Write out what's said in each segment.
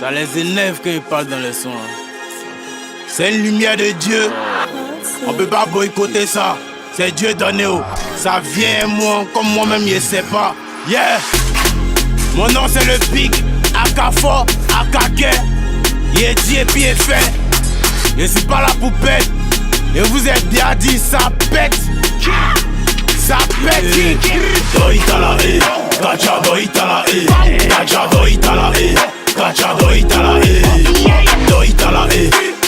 Ça les énerve quand ils parlent dans le son. C'est une lumière de Dieu. On peut pas boycotter ça. C'est Dieu donné. Ça vient moi comme moi-même je sais pas. Yeah. Mon nom c'est le pic. Akafo, Akake. Il est dit et puis il est fait. Je suis pas la poupette. Et vous êtes bien dit ça pète. Ça pète. Doitala Kacha doitala Kacha doitala Kacha doitala Doitala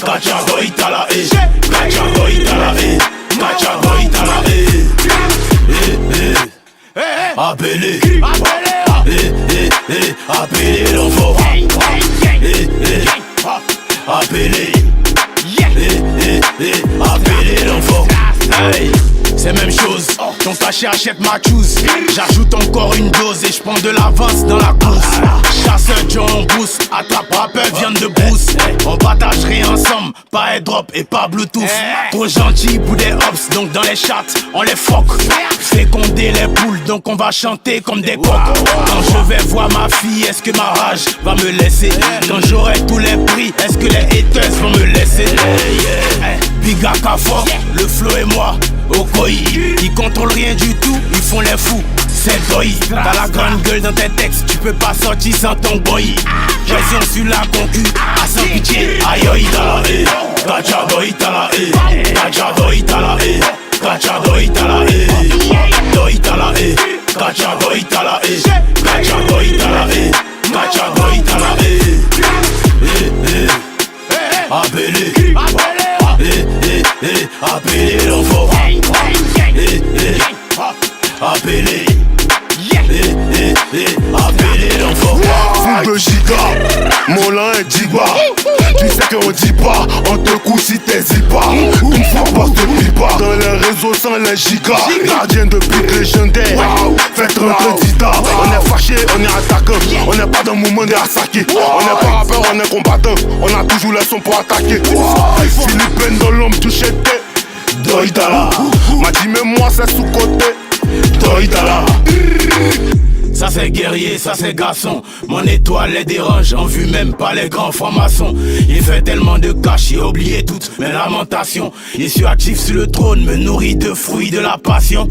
Kacha doitala Kacha doitala Kacha doitala Appelez Appelez l'enfant Appelez Appelez l'enfant. C'est même chose, ton cachet achète ma choose. J'ajoute encore une dose et je prends de l'avance dans la course. Chasseur John Boost, attrape rappeur viande de brousse. On partagerait ensemble, pas airdrop et pas bluetooth. Trop gentil pour des hops, donc dans les chats, on les foque. Féconder les poules, donc on va chanter comme des coqs. Quand je vais voir ma fille, est-ce que ma rage va me laisser? Quand j'aurai tous les prix, est-ce que les haters vont me laisser? Big Akafo, le flow et moi, au koi. Ils contrôlent rien du tout, ils font les fous. C'est doi. T'as la grande gueule dans tes textes, tu peux pas sortir sans ton boy. Pression sur la concu, à sans pitié. Aïe aïe tala Kacha doitala Kacha doitala Kacha doitala Doitala Kacha doitala Kacha doitala Kacha doitala Appelez Appelez l'enfant Appelez Appelez l'enfant. Full de giga, Molin et Digba. Tu sais qu'on dit pas, on te couche si t'hésites pas. Une fois passe de pipa, dans les réseaux sans les gigas. Gardien de pique légendaire, faites rentrer Dita. On est fâché, on est attaquant. On n'est pas dans le moment de attaquer. On n'est pas rappeur, on est combattant. On a toujours les sons pour attaquer. Philippine dans l'homme touché t'es Doitala. M'a dit mais moi c'est sous-côté Doitala. Ça c'est guerrier, ça c'est garçon. Mon étoile les dérange, en vue même pas les grands francs-maçons. Il fait tellement de cash, j'ai oublié toutes mes lamentations. Il suis actif sur le trône, me nourrit de fruits de la passion.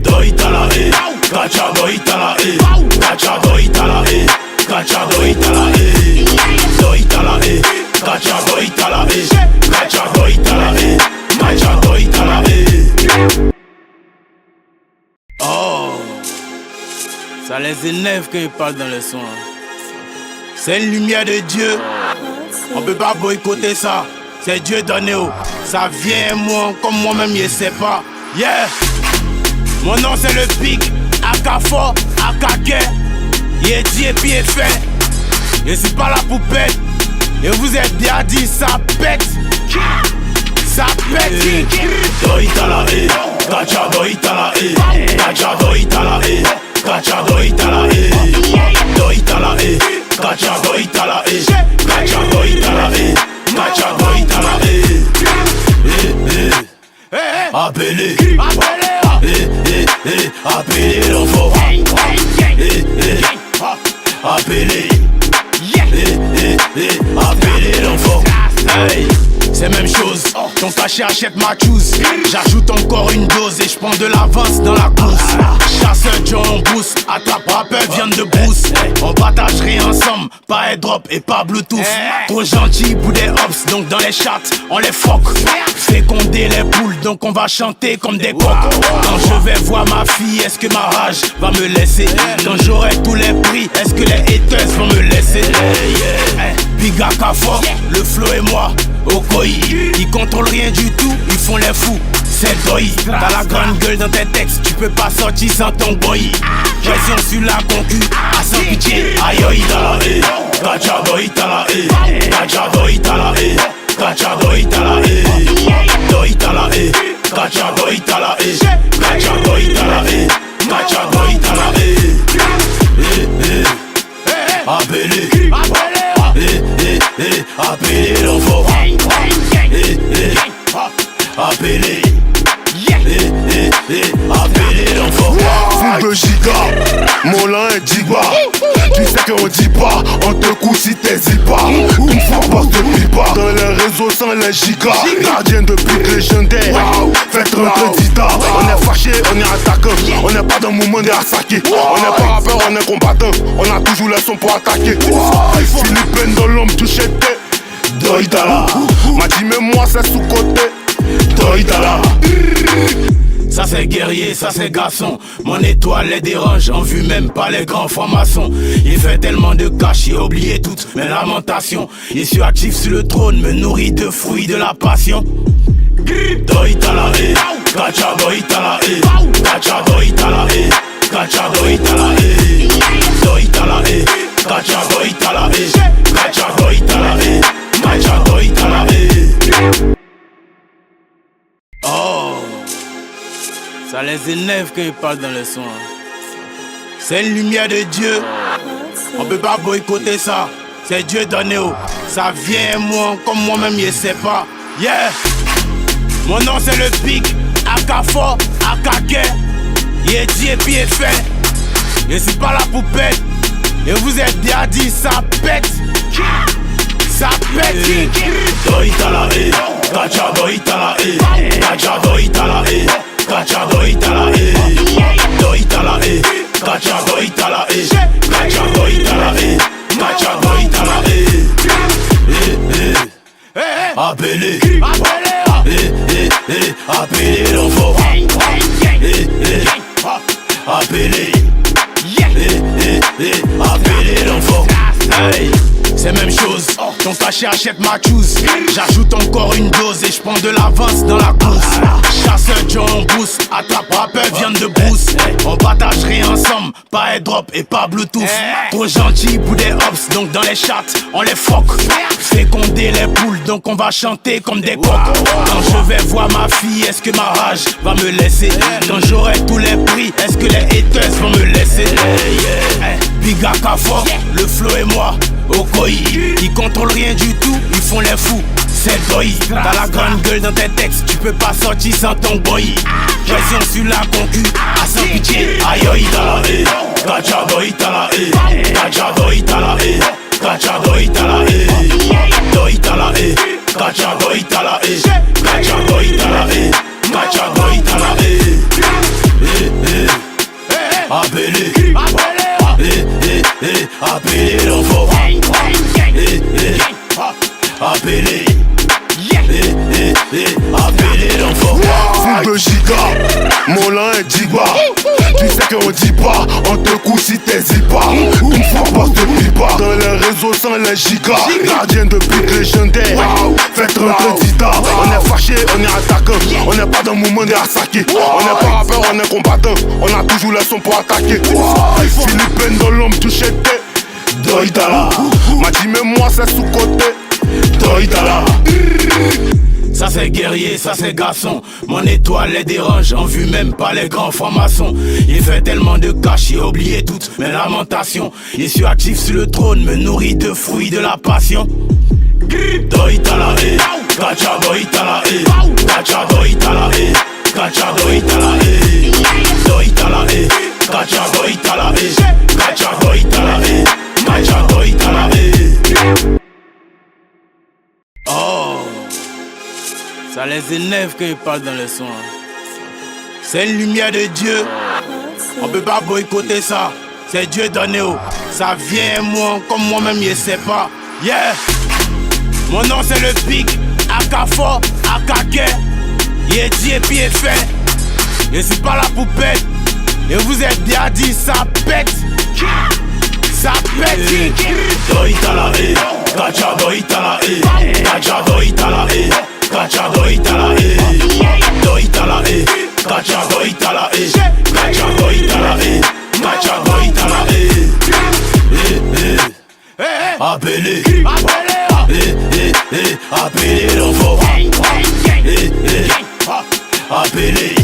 Doitala Kacha doitala Kacha doitala Kacha doitala Doitala Kacha doitala Kacha doitala Kacha doitala. Oh, ça les énerve quand ils parlent dans le son. C'est une lumière de Dieu. On peut pas boycotter ça. C'est Dieu donné. Ça vient moi comme moi-même je sais pas. Yeah. Mon nom c'est le pic. Akafo, Akake. Il est dit et puis il est fait. Je suis pas la poupette. Et vous êtes bien dit ça pète. Ça pète. Doitala Kacha doitala Kacha doitala Kacha doitala Doitala Kacha doitala Kacha doitala Kacha doitala Appelez Appelez l'enfant Appelez Appelez l'enfant. C'est même chose, ton cachet achète ma choose. J'ajoute encore une dose et je prends de l'avance dans la course. Chasseur John Boost, attrape rappeur viande de brousse. On partagerait ensemble, pas airdrop et pas bluetooth. Trop gentil pour des hops, donc dans les chats, on les foque. Féconder les poules, donc on va chanter comme des coqs. Quand je vais voir ma fille, est-ce que ma rage va me laisser? Quand j'aurai tous les prix, est-ce que les haters vont me laisser? Big Akafo, le flow et moi, au koi. Ils contrôlent rien du tout, ils font les fous. C'est doi. T'as la grande gueule dans tes textes, tu peux pas sortir sans ton boy. Pression sur la concu, à sans pitié. Aïe aïe tala Kacha doitala Kacha doitala Kacha doitala Doitala Kacha doitala Kacha doitala Kacha doitala Appelez Appelez l'enfant Appelez Appelez l'enfant. Full de giga, Molin et Digba. Tu sais qu'on dit pas, on te couche si t'hésites pas. Une fois passe de pipa, dans les réseaux sans les gigas. Gardien de but légendaire, faites rentrer Dita. On est fâché, on est attaquant, on n'est pas dans le mouvement des Asaki. On n'est pas rappeur, on est combattant, on a toujours les sons pour attaquer. Philippe dans l'homme du chete, Doïdala. M'a dit mais moi c'est sous-côté, Doïdala. Ça c'est guerrier, ça c'est garçon. Mon étoile les dérange, en vue même pas les grands francs-maçons. Il fait tellement de cash, il a oublié toutes mes lamentations. Il suis actif sur le trône, me nourrit de fruits de la passion. Doïtala Kacha doïtala Kacha doïtala Kacha doïtala Doïtala Kacha doïtala Kacha doïtala Kacha doïtala. Oh, ça les énerve quand ils parlent dans le son. C'est une lumière de Dieu. On peut pas boycotter ça. C'est Dieu donné. Ça vient moi comme moi-même je sais pas. Yeah. Mon nom c'est le pic. Akafo, Akake. Il est dit et puis il est fait. Je suis pas la poupette. Et vous êtes bien dit ça pète. Ça pète. Doïtala Kacha doïtala Kacha doïtala Kacha doïtala Doïtala Kacha doïtala Kacha doïtala Kacha doïtala. Appelez Appelez l'enfant. Appelez Appelez l'enfant. Hey, c'est même chose, ton cachet achète ma choose. J'ajoute encore une dose et je prends de l'avance dans la course. Chasseur John Boost, attrape rappeur viande de brousse. On partagerait ensemble, pas airdrop et pas bluetooth. Trop gentil pour des hops, donc dans les chats on les foque. Féconder les poules, donc on va chanter comme des coqs. Quand je vais voir ma fille, est-ce que ma rage va me laisser? Quand j'aurai tous les prix, est-ce que les haters vont me laisser? Big Akafo, le flow et moi, Okoi. Ils contrôlent rien du tout, ils font les fous. C'est Doi. T'as la grande gueule dans tes textes, tu peux pas sortir sans ton boy. Pression sur la concu, à sans pitié. Aïe aïe tala Kacha doïtala Kacha doïtala Kacha doïtala Doïtala Kacha doïtala Kacha doïtala Kacha doïtala. Appelez Appelez l'enfant. Appelez Appelez l'enfant. Full de giga, Molin et Digba. Tu sais qu'on dit pas, on te couche si t'hésites pas. Une fois passe de pipa, dans les réseaux sans les gigas. Gardien de but légendaire, faites rentrer Dita. On est fâché, on est attaquant, on n'est pas dans le mouvement des Asaki. On n'est pas rappeur, on est combattant, on a toujours les sons pour attaquer. Philippe dans l'homme du chete, Doïdala. M'a dit mais moi c'est sous-côté, Doïdala. Ça c'est guerrier, ça c'est garçon. Mon étoile les dérange, en vue même pas les grands francs-maçons. Il fait tellement de cash, il a oublié toutes mes lamentations. Il suis actif sur le trône, me nourrit de fruits de la passion. Doïtala Kacha doïtala Kacha doïtala Kacha doïtala Doïtala Kacha doïtala Kacha doïtala Kacha doïtala. Oh, ça les énerve quand ils parlent dans le son. C'est une lumière de Dieu. On peut pas boycotter ça. C'est Dieu donné. Ça vient moi comme moi-même je sais pas. Yeah. Mon nom c'est le pic. Akafo, Akake. Il est dit et puis il est fait. Je suis pas la poupette. Et vous êtes bien dit ça pète. Ça pète. Doïtala Kacha doïtala Kacha doïtala Kacha doïtala Doïtala Kacha doïtala Kacha doïtala Kacha doïtala. Appelez Appelez l'enfant. Appelez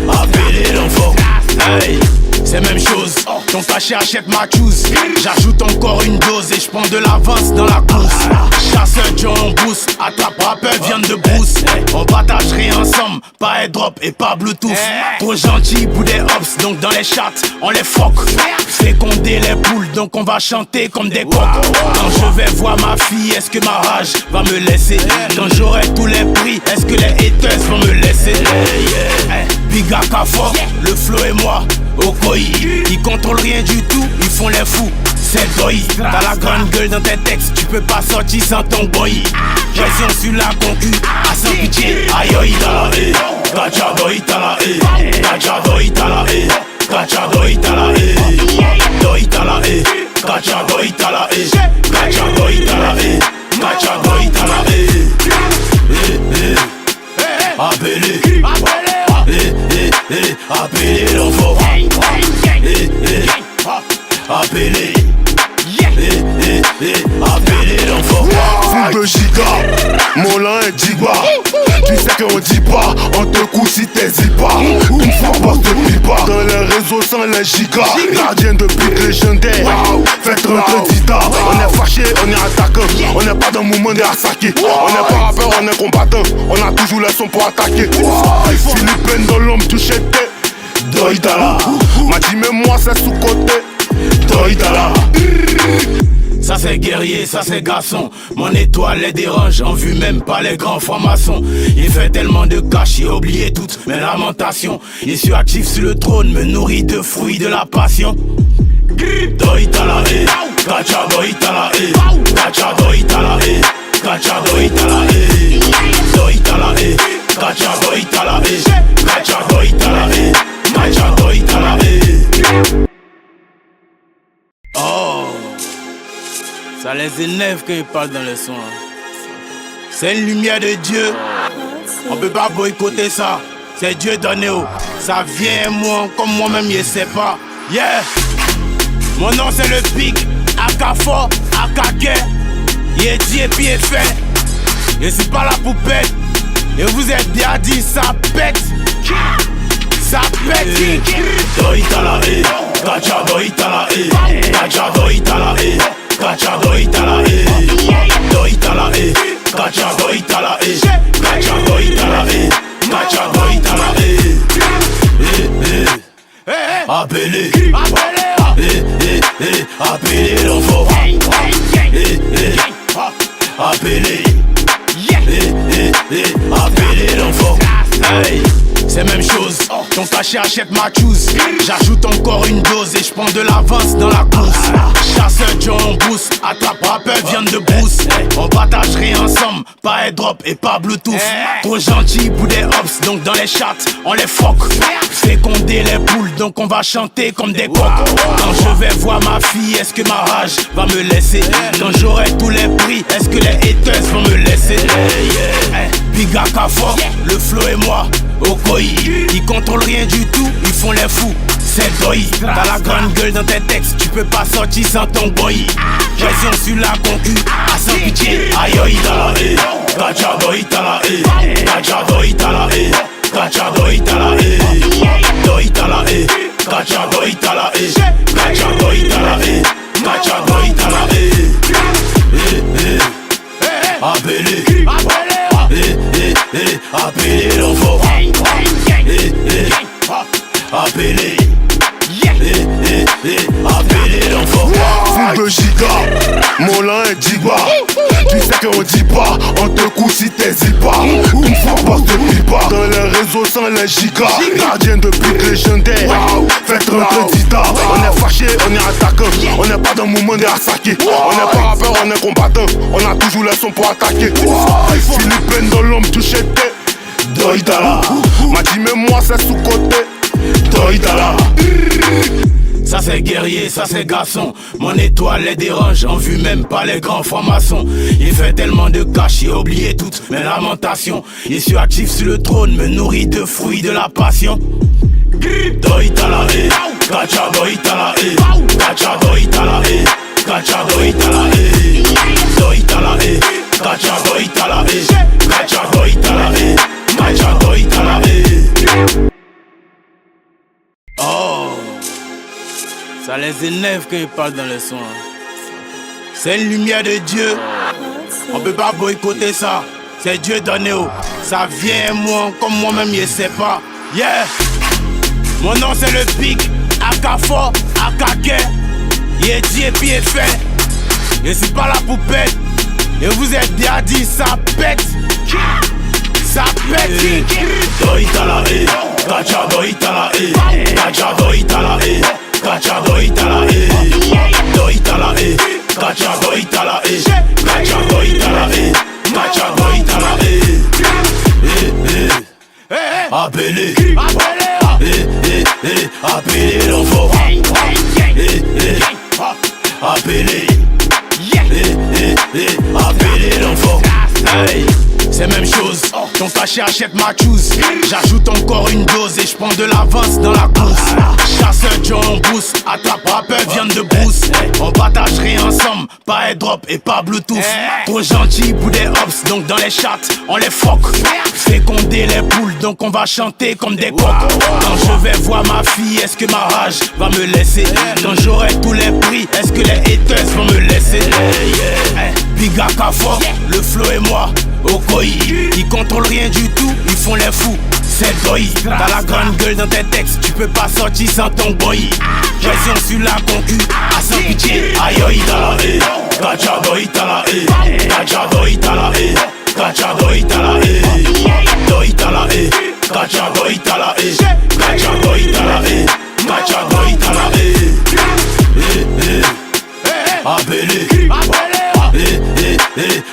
Appelez l'enfant. Hey, c'est même chose, ton cachet achète ma choose. J'ajoute encore une dose et je prends de l'avance dans la course. Chasseur John Boost, attrape rappeur viande de brousse. On partagerait ensemble, pas airdrop et pas bluetooth. Trop gentil pour des hops, donc dans les chats on les foque. Féconder féconder les poules, donc on va chanter comme des coqs. Quand je vais voir ma fille, est-ce que ma rage va me laisser? Quand j'aurai tous les prix, est-ce que les haters vont me laisser? Big Akafo, le flow et moi, Okoi. Ils contrôlent rien du tout, ils font les fous. C'est Doi, t'as la grande gueule dans tes textes, tu peux pas sortir sans ton boy. Pression sur la concu, à sans pitié. Aïe aïe tala Kacha Doi tala Kacha Doi tala Kacha Doi tala Doi tala Kacha Doi tala Kacha Doi tala Kacha Doi tala Appelez Appelez l'enfant Appelez Appelez l'enfant. Full de giga, Molin et Digba. Tu sais qu'on dit pas, on te couche si t'hésites pas. Une fois pas te plie pas. Dans les réseaux sans les gigas. Gardien de pique légendaire. Faites rentrer Dita. On est fâché, on est attaquant. On n'est pas dans le mouvement des Asaki. On n'est pas rappeur, on est combattant. On a toujours les sons pour attaquer. Philippine dans l'homme touché t'es. Doïdala. M'a dit mais moi c'est sous-côté. Doïdala. Ça c'est guerrier, ça c'est garçon. Mon étoile les dérange, en vue même pas les grands francs-maçons. Il fait tellement de cash, il a oublié toutes mes lamentations. Il suis actif sur le trône, me nourrit de fruits de la passion. Doïtala Kacha Doïtala Kacha Doïtala Kacha Doïtala Doïtala Kacha Doïtala Kacha Doïtala Kacha Doïtala. Oh, ça les énerve quand ils parlent dans le son. C'est une lumière de Dieu. On peut pas boycotter ça. C'est Dieu donné. Ça vient moi comme moi-même je sais pas. Yeah. Mon nom c'est le Big Akafo Akake. Il est dit et puis il est fait. Je suis pas la poupette. Et vous êtes bien dit ça pète. Ça pète. Doïtala Kacha Doïtala Kacha Doïtala Kacha Doïtala Doïtala Kacha Doïtala Kacha Doïtala Kacha Doïtala. Appelez Appelez l'enfant Appelez Appelez l'enfant. Hey, c'est même chose, ton cachet achète ma choose. J'ajoute encore une dose et je prends de l'avance dans la course. Chasseur John Boost, attrape rappeur viande de brousse. On partagerait ensemble, pas airdrop et pas bluetooth. Trop gentil pour des hops, donc dans les chats on les foque. Féconder les poules, donc on va chanter comme des coqs. Quand je vais voir ma fille, est-ce que ma rage va me laisser? Quand j'aurai tous les prix, est-ce que les haters vont me laisser? Big Akafo, le flow et moi, Okoi. Ils contrôlent rien du tout, ils font les fous. C'est Doi, t'as la grande gueule dans tes textes, tu peux pas sortir sans ton boy. Pression sur la concu, à sans pitié. Aïe aïe tala Kacha Doïtala Kacha Doïtala Kacha Doïtala Doïtala Kacha Doïtala Kacha Doïtala Kacha Doïtala. Appelez Appelez l'enfant Appelez Appelez l'enfant. Full de giga, Molin et Digba. Tu sais qu'on dit pas, on te couche si t'hésites pas. Une fois pas te plie pas. Dans les réseaux sans les gigas. Gardien de pique légendaire. Faites rentrer Dita. On est fâché, on est attaquant. On n'est pas dans le mouvement des Asaki. On n'est pas rappeur, on est combattant. On a toujours les sons pour attaquer. Philippine dans l'homme touché t'es. Doïdala. M'a dit mais moi c'est sous-côté. Doïdala. Ça c'est guerrier, ça c'est garçon. Mon étoile les dérange, en vue même pas les grands francs-maçons. Il fait tellement de cash, il a oublié toutes mes lamentations. Il suis actif sur le trône, me nourrit de fruits de la passion. Doïtala Kacha Doïtala Kacha Doïtala Kacha Doïtala Doïtala Kacha Doïtala Kacha Doïtala Kacha Doïtala. Oh, ça les énerve quand ils parlent dans le son. C'est une lumière de Dieu. On peut pas boycotter ça. C'est Dieu donné. Ça vient moi comme moi-même je sais pas. Yeah. Mon nom c'est le Big Akafo Akake. Il est dit et puis est fait. Je suis pas la poupette. Et vous êtes bien dit, ça pète. Ça pète. Doitala Kacha doitala Kacha doitala Kacha doitala Doitala Kacha doitala Kacha doitala Kacha doitala Appelez Appelez l'enfant Appelez Appelez l'enfant. Hey, c'est même chose, ton cachet achète ma choose. J'ajoute encore une dose et j'prends de l'avance dans la course. Chasseur John Boost, attrape rappeur viande de brousse. On partagerait ensemble, pas airdrop et pas bluetooth. Trop gentil pour des hops, donc dans les chats, on les foque. Féconder les poules, donc on va chanter comme des coqs. Quand je vais voir ma fille, est-ce que ma rage va me laisser? Quand j'aurai tous les prix, est-ce que les haters vont me laisser? Biga Kafo, le flow et moi, Okoi. Ils contrôlent rien du tout, ils font les fous. C'est Doi, t'as la grande gueule dans tes textes, tu peux pas sortir sans ton boy. Pression sur la concu, à sans pitié. Aïe aïe tala Kacha doitala Kacha doitala Kacha doitala Doitala Kacha doitala Kacha doitala Kacha doitala Appelez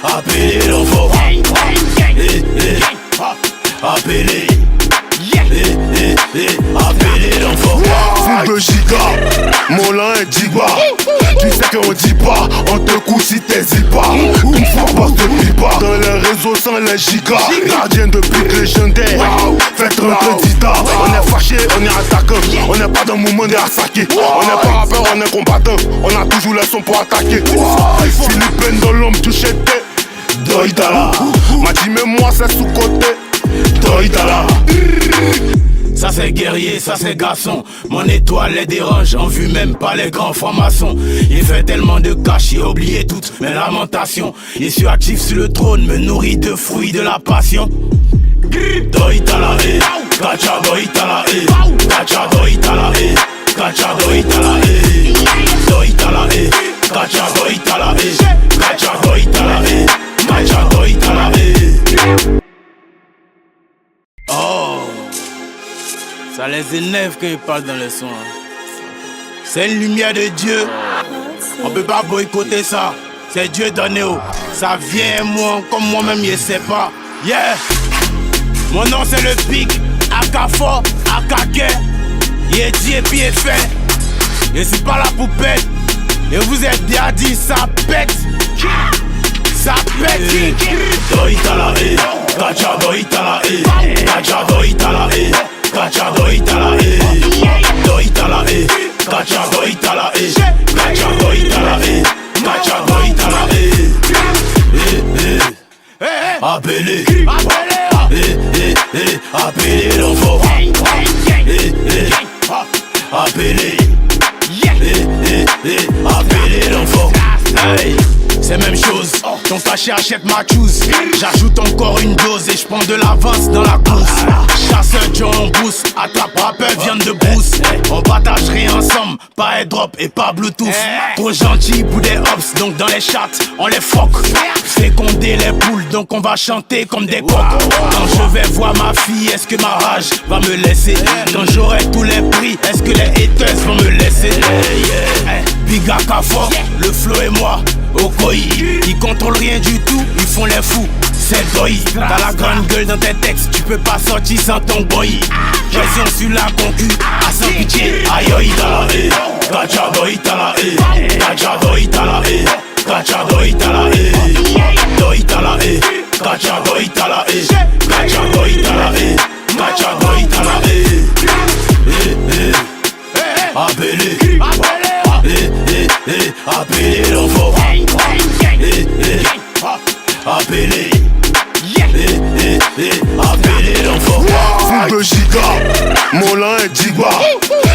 Appelez l'enfant Appelez Appelez l'enfant. Full de giga, Molin et Digba. Tu sais qu'on dit pas, on te couche si t'hésites pas. Une fois passe de pipa, dans les réseaux sans les gigas. Gardien de pique légendaire, faites rentrer Dita. On est fâché, on est attaquant. On n'est pas dans le moment, on est assaqué. On n'est pas rappeur, on est combattant. On a toujours les sons pour attaquer. Philippine dans l'homme du chete. Doitala, m'a dit mais moi c'est sous-côté. Doitala. Ça c'est guerrier, ça c'est garçon. Mon étoile les dérange, en vue même pas les grands francs-maçons. Il fait tellement de cash, il a oublié toutes mes lamentations. Il suis actif sur le trône, me nourrit de fruits de la passion. Doitala Kacha doitala Kacha doitala Kacha doitala Doitala Kacha doitala Kacha doitala Kacha doitala. Oh, ça les énerve quand ils parlent dans le son. C'est une lumière de Dieu. On peut pas boycotter ça. C'est Dieu donné. Ça vient moi comme moi-même je sais pas. Yeah. Mon nom c'est le pic. Akafo, Akake. Il est dit et puis est fait. Je suis pas la poupette. Et vous êtes bien dit ça pète. Ça pète. Doitala Kacha doitala Kacha doitala Kacha doitala Doitala Kacha doitala Kacha doitala Kacha doitala Appelez Appelez l'enfant Appelez Appelez l'enfant. Hey, c'est même chose, ton cachet achète ma choose. J'ajoute encore une dose et j'prends de l'avance dans la course. Chasseur John Boost, attrape rappeur viande de brousse. On partagerait ensemble, pas airdrop et pas bluetooth. Trop gentil pour des hops, donc dans les chats, on les foque. Féconder les poules, donc on va chanter comme des coqs. Quand je vais voir ma fille, est-ce que ma rage va me laisser? Quand j'aurai tous les prix, est-ce que les haters vont me laisser? Biga Kafo, le flow et moi, Okoi. Ils contrôlent rien du tout, ils font les fous. C'est Doi, t'as la grande gueule dans tes textes, tu peux pas sortir sans ton boy. Pression sur la concu, à sans pitié. Aïe aïe tala Kacha doitala Kacha doitala Kacha doitala Doitala Kacha doitala Kacha doitala Kacha doitala Appelez Appelez l'enfant Appelez Appelez l'enfant. Full de giga, Molin et Digba.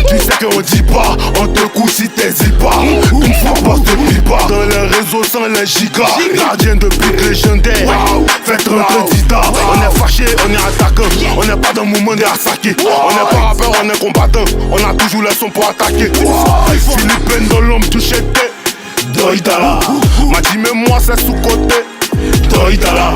Tu sais qu'on dit pas, on te couche si t'hésites pas. Une fois passe de pipa, dans les réseaux sans les gigas. Gardien de pique légendaire, faites rentrer Dita. On est fâché. fâché, on est attaquant. On n'est pas dans le mouvement des attaqués. On n'est pas rappeur, on est combattant. On a toujours les sons pour attaquer. Philippine dans l'homme touché tête. Doitala. M'a dit mais moi c'est sous-côté. Doitala.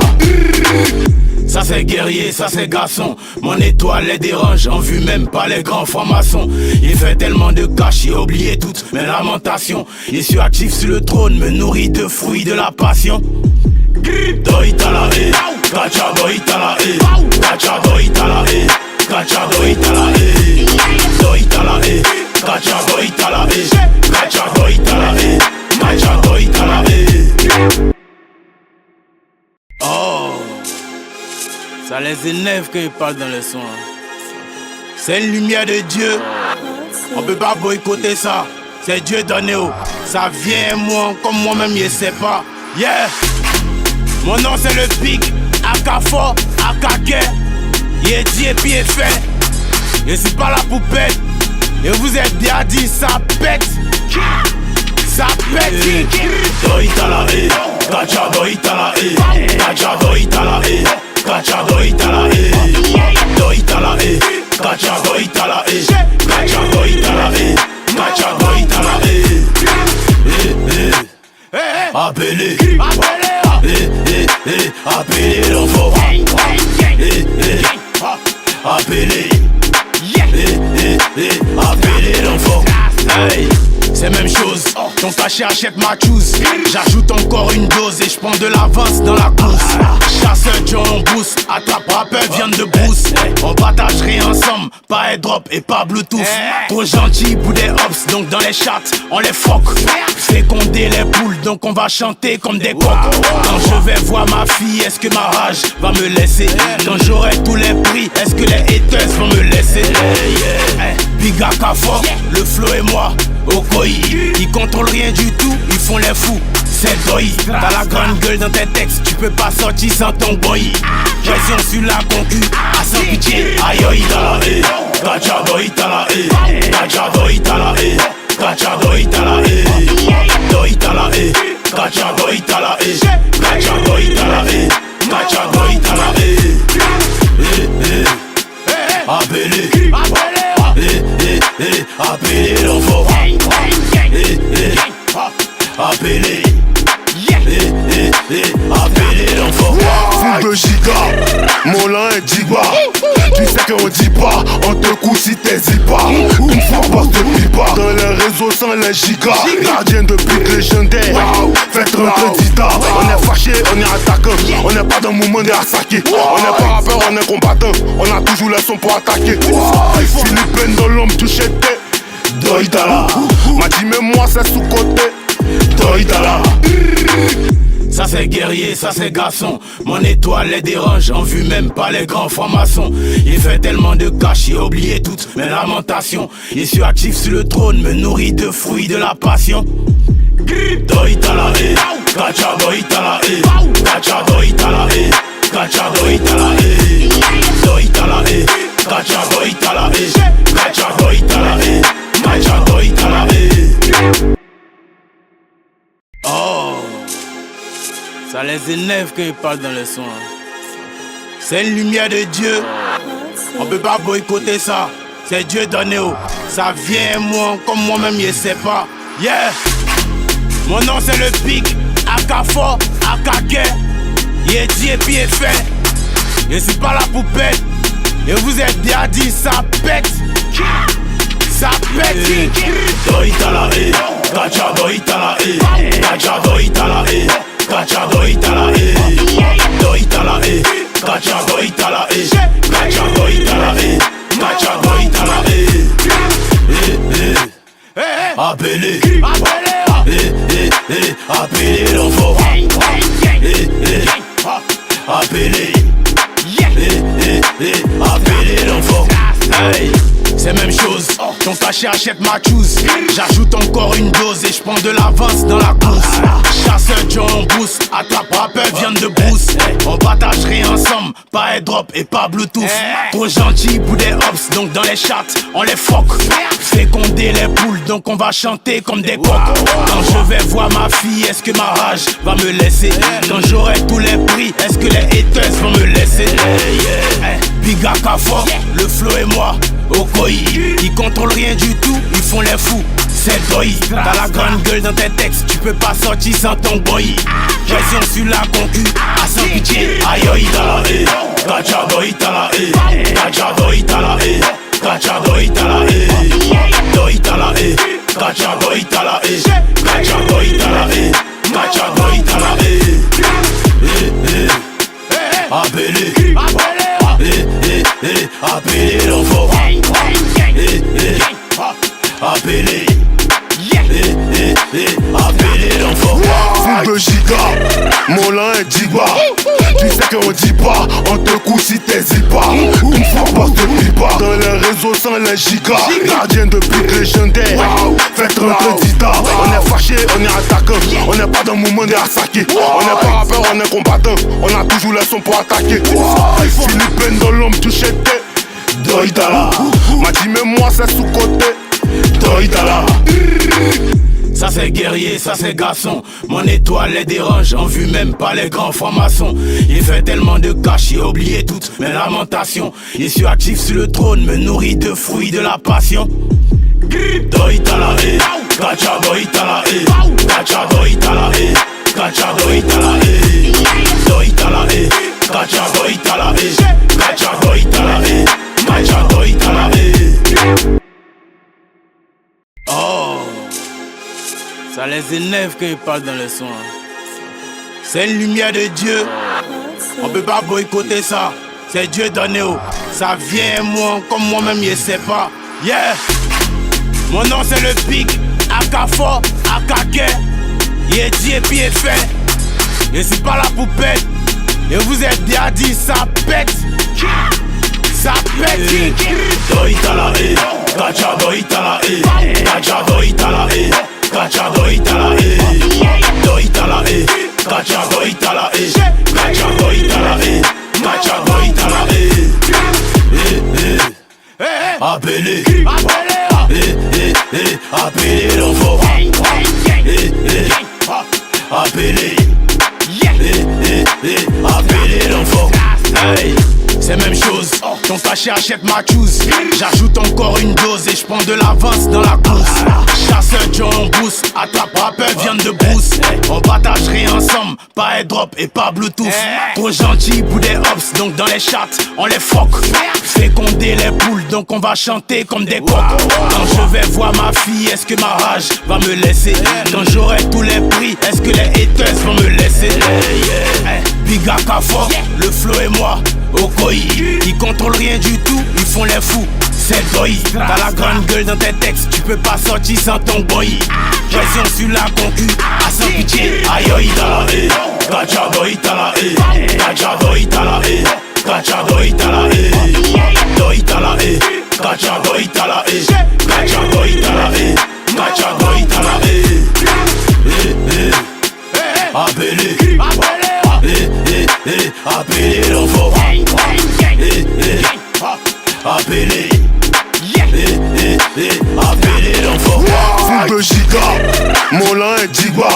Ça c'est guerrier, ça c'est garçon. Mon étoile les dérange, en vue même pas les grands francs-maçons. Il fait tellement de cash, il a oublié toutes mes lamentations. Il suis actif sur le trône, me nourrit de fruits de la passion. Doitala Kacha doitala Kacha doitala Kacha doitala Doitala Kacha doitala Kacha doitala Kacha doitala. Oh, ça les énerve quand ils parlent dans le son. C'est une lumière de Dieu. On peut pas boycotter ça. C'est Dieu donné. Ça vient moi comme moi-même je sais pas. Yeah. Mon nom c'est le pic. Akafo, Akake. Il est dit et puis il est fait. Je suis pas la poupette. Et vous êtes bien dit ça pète. Ça pète. Doitala Kacha doitala Kacha doitala Kacha doitala Doitala Kacha doitala Kacha doitala Kacha doitala. Appelez appelez l'enfant. Appelez appelez l'enfant. Hey, c'est même chose, ton cachet achète ma choose. J'ajoute encore une dose et je prends de l'avance dans la course. Chasseur John Boost, attrape rappeur viande de brousse. On partagerait ensemble, pas airdrop et pas bluetooth. Trop gentil pour des hops, donc dans les chats on les foque. Féconder les poules, donc on va chanter comme des coqs. Quand je vais voir ma fille, est-ce que ma rage va me laisser? Quand j'aurai tous les prix, est-ce que les haters vont me laisser? Big Akafo, le flow et moi au koi. Ils contrôlent rien du tout, ils font les fous. C'est doi. T'as la grande gueule dans tes textes, tu peux pas sortir sans ton boy. Pression sur la concu, à sans pitié. Aïe aïe tala Kacha doitala Kacha doitala Kacha doitala Doitala Kacha doitala Kacha doitala Kacha doitala. Appelez appelez l'enfant. Appelez appelez l'enfant. Full de giga, mon lin est diva. Tu sais qu'on dit pas, on te couche si t'es pas. Une fois pas de pipa, dans les réseaux sans les gigas. Gardien de but légendaire, faites rentrer Dita. On est fâché, on est attaquant. On n'est pas dans le mouvement des attaqués. On n'est pas rappeur, on est combattant. On a toujours les sons pour attaquer. Philippine dans l'homme touché tête. Doitala. M'a dit mais moi c'est sous-côté. Doitala. Ça c'est guerrier, ça c'est garçon. Mon étoile les dérange, en vue même pas les grands francs-maçons. Il fait tellement de cash, il a oublié toutes mes lamentations. Il suis actif sur le trône, me nourrit de fruits de la passion. Doitala Kacha doitala Kacha doitala Kacha doitala Doitala Kacha doitala Kacha doitala Kacha doitala. Oh, ça les énerve quand ils parlent dans le son. C'est une lumière de Dieu. On peut pas boycotter ça. C'est Dieu donné. Ça vient moi comme moi-même je sais pas. Yeah. Mon nom c'est le pic. Akafo, Akake. Il est dit et puis il est fait. Je suis pas la poupette. Et vous êtes bien dit ça pète. Ça pète. Doitala Kacha doitala Kacha doitala Kacha doitala Doitala Kacha doitala Kacha doitala Kacha doitala. Appelez appelez l'enfant. Appelez appelez l'enfant. Hey, c'est même chose. Ton cachet achète ma choose. J'ajoute encore une dose et je prends de l'avance dans la course. Chasseur John Boost, attrape rappeur viande de brousse. On partagerait ensemble, pas airdrop et pas bluetooth. Trop gentil pour des hops, donc dans les chats on les foque. Féconder les poules, donc on va chanter comme des coqs. Quand je vais voir ma fille, est-ce que ma rage va me laisser? Quand j'aurai tous les prix, est-ce que les haters vont me laisser? Big Akafo, le flow et moi, Okoi. Ils contrôlent rien du tout, ils font les fous. C'est Doi, t'as la grande gueule dans tes textes, tu peux pas sortir sans ton boy. Pression sur la concu, à sans pitié. Aïe aïe ta la haie, Gacha Doi ta la haie, Gacha Doi ta la haie, Gacha Doi ta la haie, Doi ta la haie, Gacha Doi ta la haie, Gacha Doi ta la haie, Gacha Doi ta la haie. Appelez, appelez l'enfant. Appelez, appelez l'enfant. Full de giga, Molin et Digba. Tu sais qu'on dit pas, on te couche si t'hésites pas. Une fois passe de pipa, dans les réseaux sans les gigas. Gardien de pique légendaire, faites rentrer Dita. On est fâché, on est attaquant. On n'est pas dans le moment d'assaquer. On n'est pas rappeur, on est combattant. On a toujours les sons pour attaquer. Philippine dans l'homme, tu sais t'es Doïdala. M'a dit mais moi c'est sous-côté Doïdala. Ça c'est guerrier, ça c'est garçon. Mon étoile les dérange, en vue même pas les grands francs-maçons. Il fait tellement de cash, il a oublié toutes mes lamentations. Il suis actif sur le trône, me nourrit de fruits de la passion. Doïdala, Gacha Doïdala, Gacha Doïdala, Gacha Doïdala, Doïdala, Gacha Doïdala, Gacha Doïdala, Gacha Doïdala. Oh, ça les énerve quand ils parlent dans le son. C'est une lumière de Dieu. On peut pas boycotter ça. C'est Dieu donné. Ça vient moi comme moi-même je sais pas. Yeah. Mon nom c'est le pic. Akafo, Akake. Il est dit et puis il est fait. Je suis pas là pour pète. Et vous êtes bien dit ça pète. Ça pète. Doïdala, Gacha Doïdala, Gacha Doïdala, Gacha Doïdala, Doïdala, Gacha Doïdala, Gacha Doïdala, Gacha Doïdala. Appelez, appelez l'enfant. Appelez, appelez l'enfant. C'est même chose, ton cachet achète ma choose. J'ajoute encore une dose et je prends de l'avance dans la course. Chasseur John Boost, attrape rappeur viande de brousse. On partagerait ensemble, pas airdrop et pas bluetooth. Trop gentil pour des hops, donc dans les chats on les foque. Féconder les poules, donc on va chanter comme des coqs. Quand je vais voir ma fille, est-ce que ma rage va me laisser? Quand j'aurai tous les prix, est-ce que les haters vont me laisser? Big Akafo, le flow et moi, Okoi. Ils contrôlent rien du tout, ils font les fous. C'est Doi, t'as la grande gueule dans tes textes, tu peux pas sortir sans ton boy. Pression sur la concu, à sans pitié. Aïe aïe ta la haie, Gacha Doïdala, Gacha Doïdala, Gacha Doïdala, Doïdala, Gacha Doïdala, Gacha Doïdala, Gacha Doïdala. Appelez, appelez l'enfant. Appelez, appelez l'enfant. Full de giga, Molin et Digba.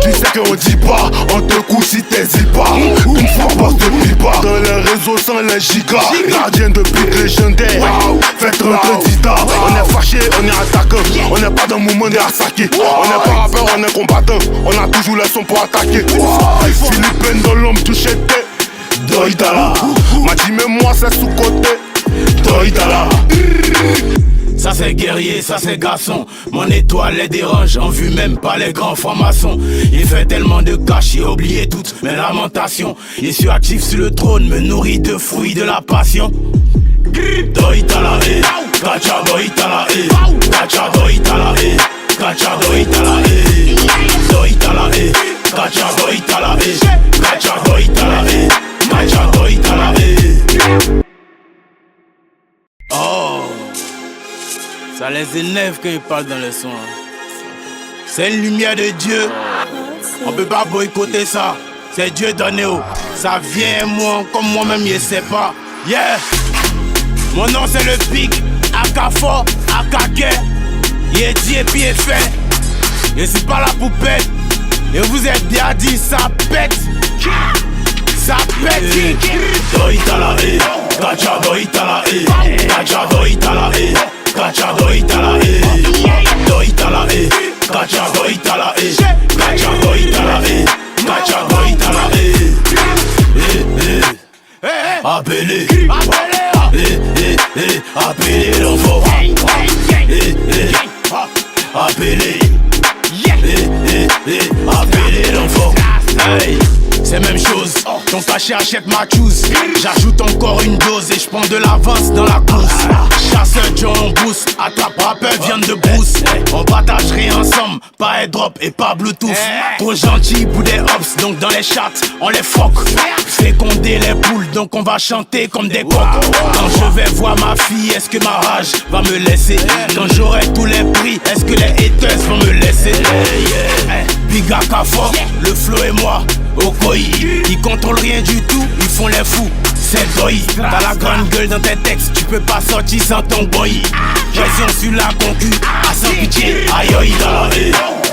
Tu sais qu'on dit pas, on te couche si t'hésites pas. Une fois passe de pipa, dans les réseaux sans les gigas. Gardien de pique légendaire, faites rentrer Dita. On est fâché, on est attaquant. On n'est pas dans le moment d'assaquer. On n'est pas rappeur, on est combattant. On a toujours les sons pour attaquer. Philippine dans l'homme, tu sais t'es Doïdala. M'a dit mais moi c'est sous-côté Doïdala. Ça c'est guerrier, ça c'est garçon. Mon étoile les dérange, en vue même pas les grands francs-maçons. Il fait tellement de cash, il a oublié toutes mes lamentations. Il suis actif sur le trône, me nourrit de fruits de la passion. Doïdala, Gacha Doïdala, Gacha Doïdala, Gacha Doïdala, Doïdala, Gacha Doïdala, Gacha Doïdala, Gacha Doïdala. Oh, Ça les énerve quand ils parlent dans le son. C'est une lumière de Dieu. On peut pas boycotter ça. C'est Dieu donné. Ça vient moi comme moi-même je sais pas. Yeah. Mon nom c'est le pic. Aka fort, aka guerre. Il est dit et puis il est fait. Je suis pas la poupette. Et vous êtes bien dit ça pète. Ça pète. Doitala kacha doitala kacha doitala kacha doitala doitala kacha doitala kacha doitala kacha doitala appelez appelez l'enfant appelez appelez l'enfant. Hey, c'est même chose, ton cachet achète ma choose. J'ajoute encore une dose et je prends de l'avance dans la course. Chasseur John Boost, attrape rappeur viande de brousse. On partagerait ensemble, pas airdrop et pas bluetooth. Trop gentil pour des hops, donc dans les chats on les foque. Féconder les poules, donc on va chanter comme des coqs. Quand je vais voir ma fille, est-ce que ma rage va me laisser? Quand j'aurai tous les prix, est-ce que les haters vont me laisser? Big Aka fort, le flow et moi au koi. Ils contrôlent rien du tout, ils font les fous. C'est doi. T'as la grande gueule dans tes textes, tu peux pas sortir sans ton boy. Pression sur la concu, à sans pitié. Aïe aïe tala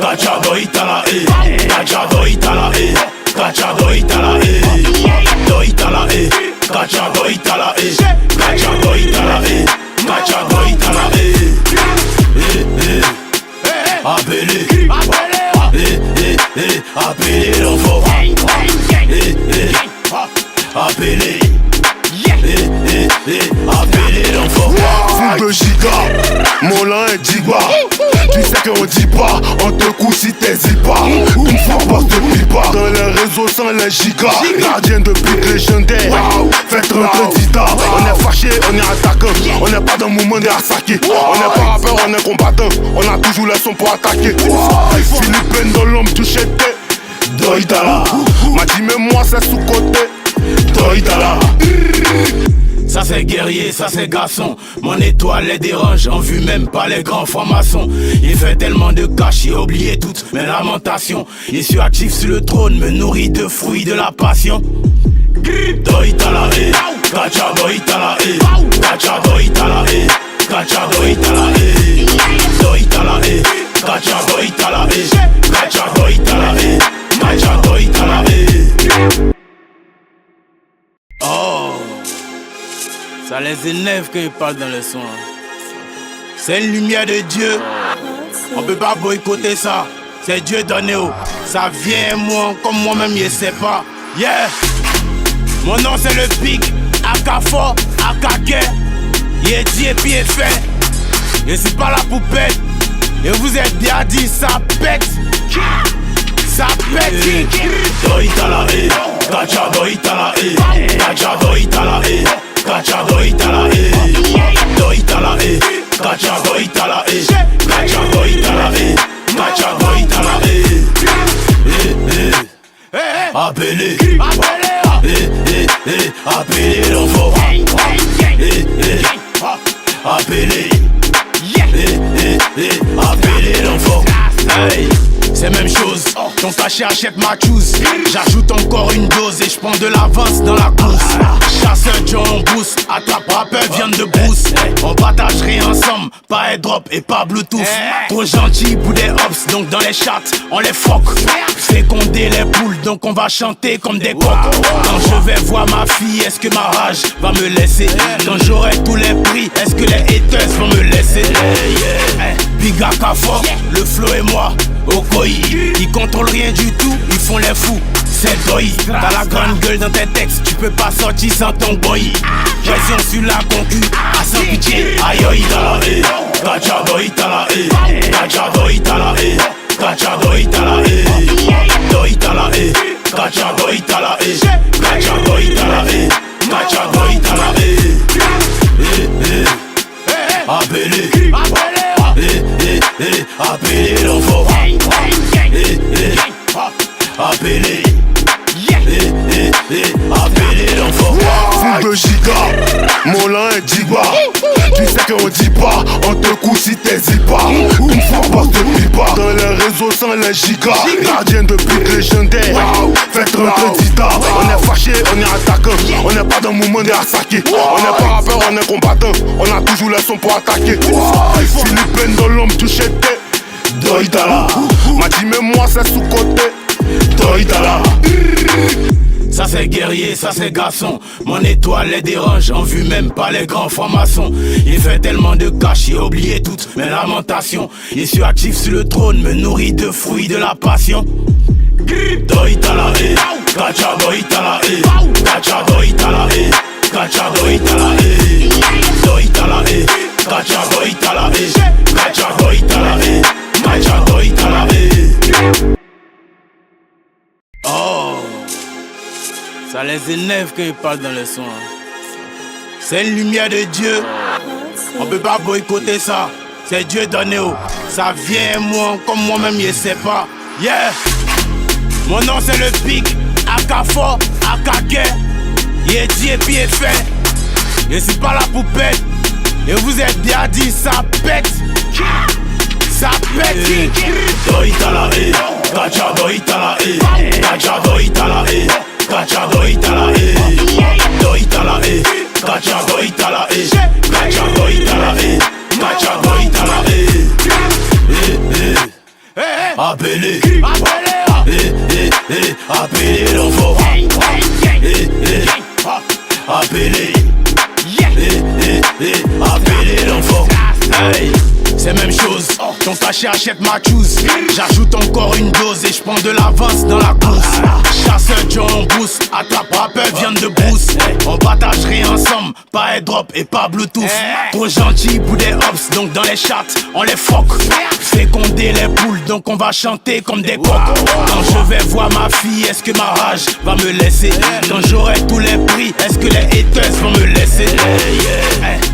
kacha doitala kacha doitala kacha doitala doitala kacha doitala kacha doitala kacha doitala appelez appelez l'enfant appelez appelez l'enfant. Full de giga, mon lin est digba. Tu sais qu'on dit pas, on te couche si t'es pas. Une fois porte de pipa, dans les réseaux sans les gigas. Gardien de but légendaire, faites rentrer Dita. On est fâché, on est attaquant. On n'est pas dans le mouvement des attaqués. On n'est pas rappeur, on est combattant. On a toujours les sons pour attaquer. Philippine dans l'homme du chété. Doitala, m'a dit mais moi c'est sous-côté. Doitala. Ça c'est guerrier, ça c'est garçon. Mon étoile les dérange, en vue même pas les grands francs-maçons. Il fait tellement de cash, il a oublié toutes mes lamentations. Il suis actif sur le trône, me nourrit de fruits de la passion. Doitala kacha doitala kacha doitala kacha doitala doitala kacha doitala kacha doitala kacha doitala. Oh, ça les énerve quand ils parlent dans le son. C'est une lumière de Dieu. On peut pas boycotter ça. C'est Dieu donné. Ça vient moi comme moi-même je sais pas. Yeah. Mon nom c'est le pic. Aka fort, aka guerre. Il est dit et puis il est fait. Je suis pas la poupette. Et vous êtes bien dit ça pète. Ça pète. Doitala kacha doitala kacha doitala kacha doitala doitala kacha doitala kacha doitala kacha doitala appelez appelez l'enfant appelez appelez l'enfant. Hey, c'est même chose, ton cachet achète ma choose. J'ajoute encore une dose et je prends de l'avance dans la course. Chasseur John Boost, attrape rappeur viande de brousse. On partagerait ensemble, pas airdrop et pas bluetooth. Trop gentil pour des hops, donc dans les chats on les foque. Féconder les poules, donc on va chanter comme des coqs. Quand je vais voir ma fille, est-ce que ma rage va me laisser? Quand j'aurai tous les prix, est-ce que les haters vont me laisser? Big Aka fort, le flow et moi au koi. Ils contrôlent rien du tout, ils font les fous. C'est doi. T'as la grande gueule dans tes textes, tu peux pas sortir sans ton boy. Pression sur la concu, à sans pitié. Aïe aïe tala kacha doitala kacha doitala kacha doitala doitala kacha doitala kacha doitala kacha doitala appelez appelez l'enfant appelez appelez l'enfant. Full de giga, mon lin est digba. Tu sais sais qu'on dit pas, on te couche si t'hésites pas. Une fois passe de pipa, dans les réseaux sans les gigas. Gardien de but légendaire, faites rentrer Dita. On est fâché, on est attaquant, on n'est pas dans le moment d'assaquer. On n'est pas rappeur, on est combattant, on a toujours les sons pour attaquer. Philippine dans l'homme touché t'es Doïdala. M'a dit mais moi c'est sous-côté Doïdala. Ça c'est guerrier, ça c'est garçon. Mon étoile les dérange, en vue même pas les grands francs-maçons. Il fait tellement de cash, il a oublié toutes mes lamentations. Il suis actif sur le trône, me nourrit de fruits de la passion. Doïtala Kacha Doïtala Kacha Doïtala Kacha Doïtala Doïtala Kacha Doïtala Kacha Doïtala Kacha Doïtala. Oh, ça les énerve quand ils parlent dans le son. C'est une lumière de Dieu. On peut pas boycotter ça. C'est Dieu donné. Ça vient moi comme moi-même je sais pas. Yeah. Mon nom c'est le pic. Akafo, Akake. Il est dit et puis il est fait. Je suis pas la poupette. Et vous êtes bien dit ça pète. Ça pète. Doïtala Kacha Doïtala Kacha Doïtala Kacha Doïtala Doïtala Kacha Doïtala Kacha Doïtala Kacha Doïtala. Appelez appelez l'enfant. Appelez appelez l'enfant. Hey, c'est même chose, ton cachet achète ma choose. J'ajoute encore une dose et je prends de l'avance dans la course. Chasseur John Boost, attrape rappeur viande de brousse. On partage rien ensemble, pas airdrop et pas bluetooth. Trop gentil pour des hops, donc dans les chats on les foque. Féconder les poules, donc on va chanter comme des coqs. Quand je vais voir ma fille, est-ce que ma rage va me laisser? Quand j'aurai tous les prix, est-ce que les haters vont me laisser?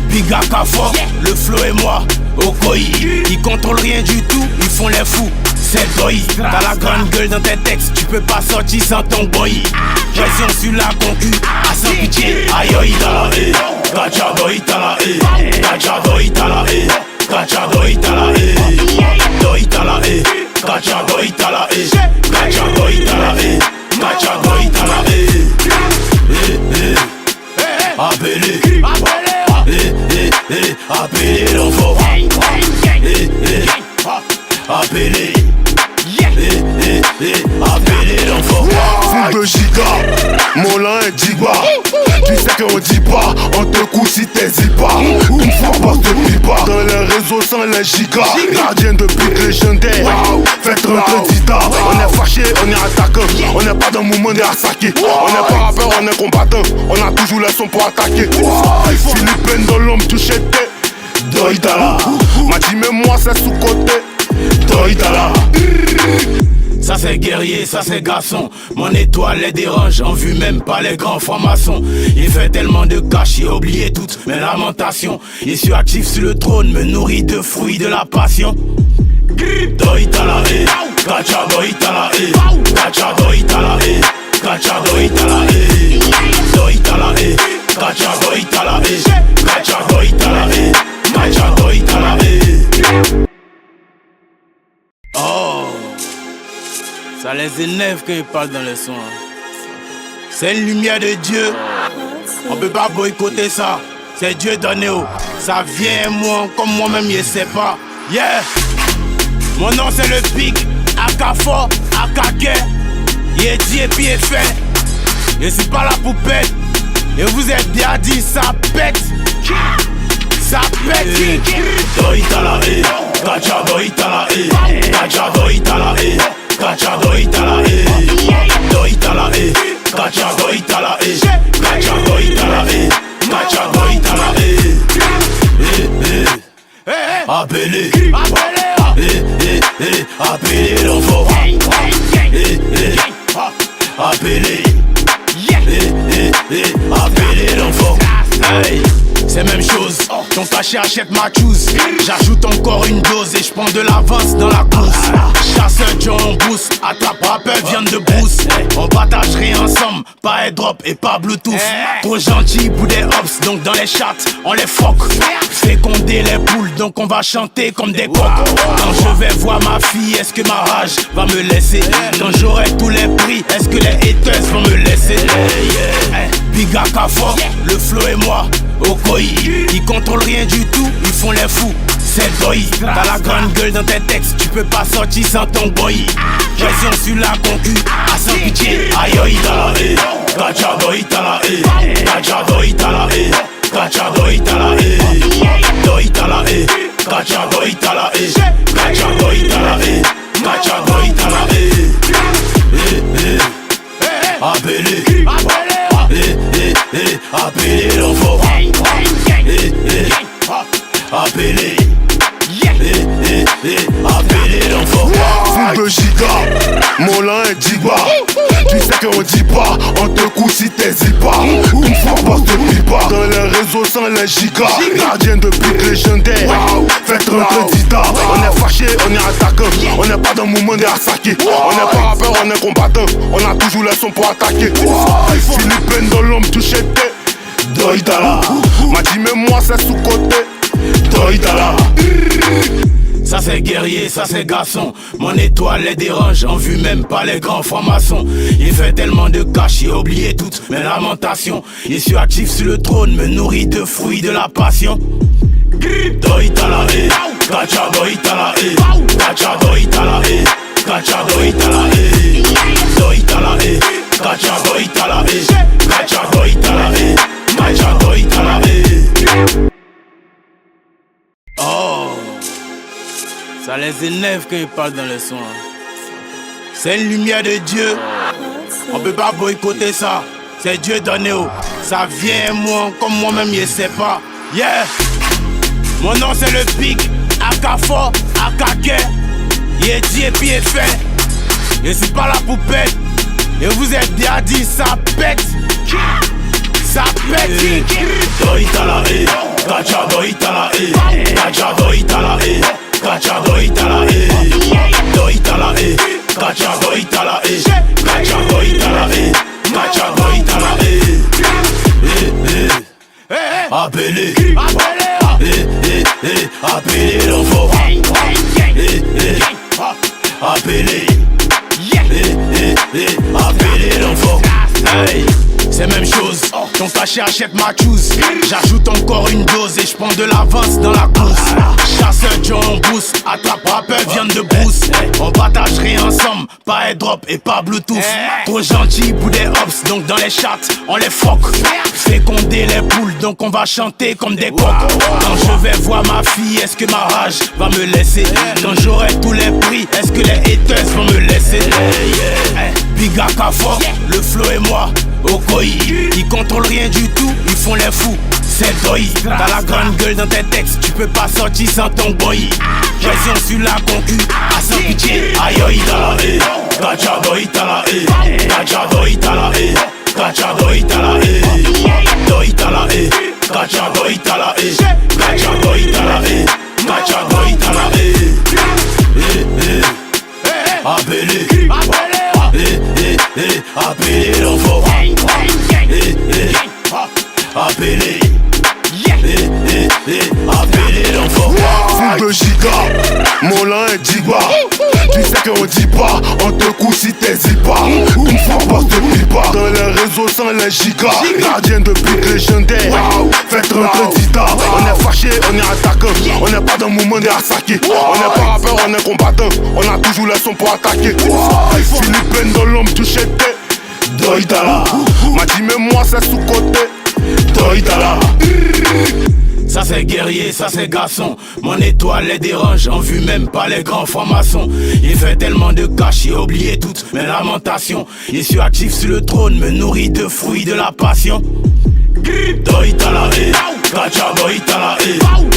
Big Akafo, le flow et moi au koi. Ils contrôlent rien du tout, ils font les fous. C'est Doï, t'as la grande gueule dans tes textes, tu peux pas sortir sans ton boy. Pression sur la concu, à sans pitié. Aïe aïe tala Kacha Doïtala Kacha Doïtala Kacha Doïtala Doïtala Kacha Doïtala Kacha Doïtala Kacha Doïtala. Appelez appelez l'enfant. Appelez appelez l'enfant. Full de giga, Molin et Digba. Tu sais qu'on dit pas, on te couche si t'hésites pas. Une fois passe de pipa, dans les réseaux sans les gigas. Gardien de but légendaire, faites rentrer Dita. On est fâché, on est attaquant, on n'est pas dans le moment d'assaquer. On n'est pas rappeur, on est combattant, on a toujours les sons pour attaquer. Philippine dans l'homme touché t'es Doïdala. M'a dit mais moi c'est sous-côté Doïdala. Ça c'est guerrier, ça c'est garçon. Mon étoile les dérange, en vue même pas les grands francs-maçons. Il fait tellement de cash, il a oublié toutes mes lamentations. Il suis actif sur le trône, me nourrit de fruits de la passion. Doïtala Kacha Doïtala Kacha Doïtala Kacha Doïtala Doïtala Kacha Doïtala Kacha Doïtala Kacha Doïtala. Oh, ça les énerve quand ils parlent dans le son. C'est une lumière de Dieu. On peut pas boycotter ça. C'est Dieu donné. Ça vient moi comme moi-même je sais pas. Yeah. Mon nom c'est le pic. Akafo, Akake. Il est dit et puis il est fait. Je suis pas la poupette. Et vous êtes bien dit ça pète. Ça pète. Doïtala Kacha Doïtala Kacha Doïtala Kacha Doïtala Doïtala Kacha Doïtala Kacha Doïtala Kacha Doïtala. Appelez appelez l'enfant. Appelez appelez l'enfant. Hey, c'est même chose, ton cachet achète ma choose. J'ajoute encore une dose et je prends de l'avance dans la course. Chasseur John Boost, attrape rappeur viande de brousse. On partage rien ensemble, pas airdrop et pas bluetooth. Trop gentil pour des hops, donc dans les chats, on les foque. Féconder les poules, donc on va chanter comme des coqs. Quand je vais voir ma fille, est-ce que ma rage va me laisser? Quand j'aurai tous les prix, est-ce que les haters vont me laisser? Biga Kafo, le flow et moi, au koi. Ils contrôlent rien du tout, ils font les fous. C'est doi. T'as la grande gueule dans tes textes, tu peux pas sortir sans ton boy. Pression sur la concu, à sans pitié. Aïe aïe tala gacha doi tala gacha doi tala gacha doi tala doi tala gacha doi tala gacha doi tala gacha doi tala appelez appelez l'enfant appelez appelez l'enfant. Full de giga, Molin et Digba. Tu sais qu'on dit pas, on te couche si t'hésites pas. Une fois pas te plie pas. Dans les réseaux sans les gigas, gardien de but légendaire. Faites rentrer Dita. On est fâché, on est attaquant. On n'est pas dans le mouvement des Asaki. On n'est pas rappeur, on est combattant. On a toujours les sons pour attaquer. Philippine dans l'homme touché t'es Doïdala. M'a dit mais moi c'est sous-côté Doïdala. Ça c'est guerrier, ça c'est garçon. Mon étoile les dérange, en vue même pas les grands francs-maçons. Il fait tellement de cash, il a oublié toutes mes lamentations. Il suis actif sur le trône, me nourrit de fruits de la passion. Doïtala gacha doïtala gacha doïtala gacha doïtala doïtala gacha doïtala gacha doïtala gacha doïtala. Oh, ça les énerve quand ils parlent dans le son. C'est une lumière de Dieu. On peut pas boycotter ça. C'est Dieu donné. Ça vient moi comme moi-même je sais pas. Yeah. Mon nom c'est le pic. Akafo, Akake. Il est dit et puis il est fait. Je suis pas la poupette. Et vous êtes déjà dit ça pète. Ça pète. Doïtala gacha doïtala gacha doïtala gacha doïtala doïtala gacha doïtala gacha doïtala gacha doïtala appelez appelez l'enfant appelez appelez l'enfant. C'est même chose, ton cachet achète ma choose. J'ajoute encore une dose et je prends de l'avance dans la course. Chasseur John Boost, attrape rappeur viande de brousse. On partagerait ensemble, pas airdrop et pas bluetooth. Trop gentil pour des hops, donc dans les chats, on les foque. Féconder les poules, donc on va chanter comme des coqs. Quand je vais voir ma fille, est-ce que ma rage va me laisser? Quand j'aurai tous les prix, est-ce que les haters vont me laisser? Biga Kafo, le flow et moi, au koi. Ils contrôlent rien du tout, ils font les fous. C'est doi. T'as la grande gueule dans tes textes, tu peux pas sortir sans ton boy. Pression sur la concu, à sans pitié. Aïe aïe tala gacha doïtala gacha doïtala gacha doïtala doïtala gacha doïtala gacha doïtala gacha doïtala appelez appelez l'enfant appelez appelez l'enfant. Full de giga, Molin et Digba. Tu sais qu'on dit pas, on te couche si t'hésites pas. Une fois pas te plie pas. Dans les réseaux sans les gigas, gardien de but légendaire. Faites rentrer Dita. On est fâché, on est attaquant. On n'est pas dans le mouvement des Asaki. On n'est pas rappeur, on est combattant. On a toujours les sons pour attaquer. Philippine dans l'homme touché t'es Doïdala. M'a dit mais moi c'est sous-côté Doïdala. Ça c'est guerrier, ça c'est garçon. Mon étoile les dérange, en vue même pas les grands francs-maçons. Il fait tellement de cash, il a oublié toutes mes lamentations. Il suis actif sur le trône, me nourrit de fruits de la passion. Doïtala gacha doïtala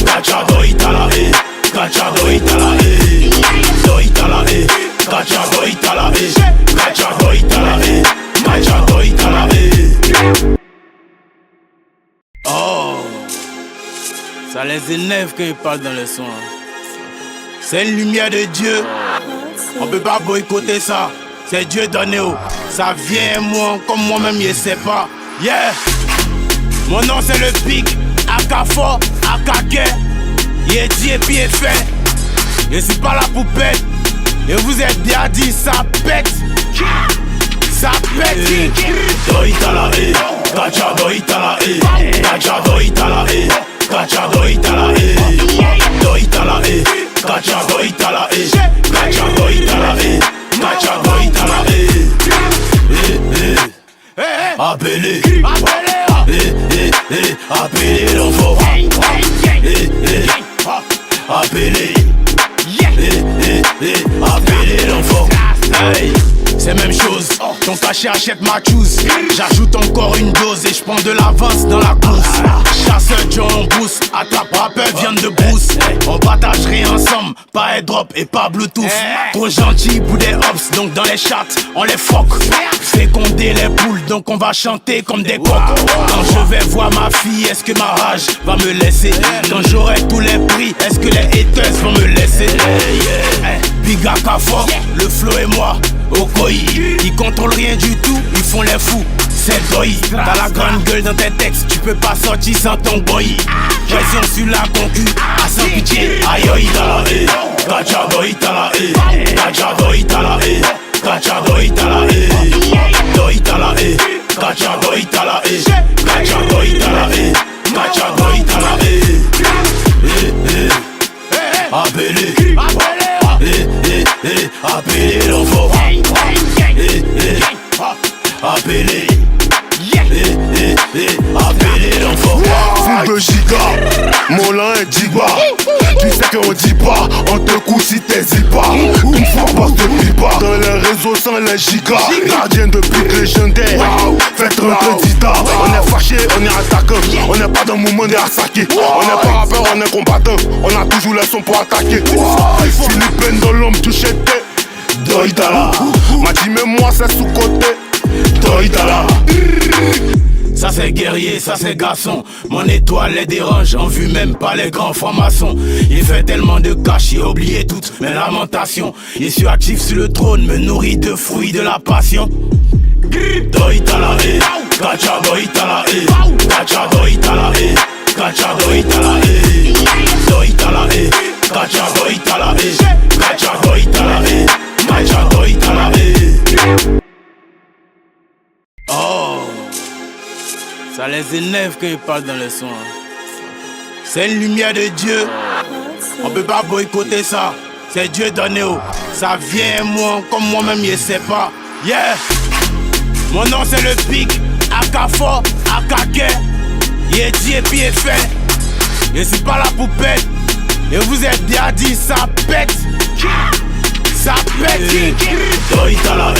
gacha doïtala gacha doïtala doïtala gacha doïtala gacha doïtala gacha doïtala. Oh, ça les énerve quand ils parlent dans le son. C'est une lumière de Dieu. On peut pas boycotter ça. c'est Dieu donné, oh. Ça vient moi, comme moi-même, je sais pas. Yeah! Mon nom c'est le pic, Akafo, Akake. Il est dit et puis il est fait. Je suis pas la poupette. Et vous êtes bien dit, ça pète. Ça pète. Doitala Kacha doitala Kacha doitala Kacha doitala Doitala Kacha doitala Kacha doitala Kacha doitala Appelez Appelez l'enfant Appelez Appelez l'enfant. Hey, c'est même chose, ton cachet achète ma choose. J'ajoute encore une dose et je prends de l'avance dans la course. Chasseur John Boost, attrape rappeur viande de brousse. On partage rien ensemble, pas airdrop et pas bluetooth. Trop gentil pour des hops, donc dans les chats on les foque. Féconder les poules, donc on va chanter comme des coqs. Quand je vais voir ma fille, est-ce que ma rage va me laisser? Quand j'aurai tous les prix, est-ce que les haters vont me laisser? Big Akafo, le flow et moi, Okoi. Ils contrôlent rien du tout, ils font les fous. C'est Doi, t'as la grande gueule dans tes textes, tu peux pas sortir sans ton boy. Pression sur la concu, à sans pitié. Aïe aïe tala Kacha doitala Kacha doitala Kacha doitala Doitala Kacha doitala Kacha doitala Kacha doitala Appelez Appelez l'enfant Appelez Appelez l'enfant. Full de giga, Molin et Digba. Tu sais qu'on dit pas, on te couche si t'hésites pas. Une fois passe de pipa, dans les réseaux sans les gigas. Gardien de pique légendaire, faites rentrer Dita. On est fâché, on est attaquant. On n'est pas dans le moment de attaquer. On n'est pas rappeur, on est combattant. On a toujours les sons pour attaquer. Philippine dans l'homme touché t'es Doitala. M'a dit mais moi c'est sous-côté Doitala. Ça c'est guerrier, ça c'est garçon. Mon étoile les dérange, en vue même pas les grands francs-maçons. Il fait tellement de cash, il a oublié toutes mes lamentations. Il suis actif sur le trône, me nourrit de fruits de la passion. Doitala Kacha doitala Kacha doitala Kacha doitala Doitala Kacha doitala Kacha doitala Kacha doitala. Oh, ça les énerve quand ils parlent dans le son. C'est une lumière de Dieu. On peut pas boycotter ça. C'est Dieu donné, oh. Ça vient moi, comme moi-même je sais pas. Yeah. Mon nom c'est le pic, Akafo, Akake. Il est dit et puis il est fait. Je suis pas la poupette. Et vous êtes bien dit, ça pète. Ça pète. Doitala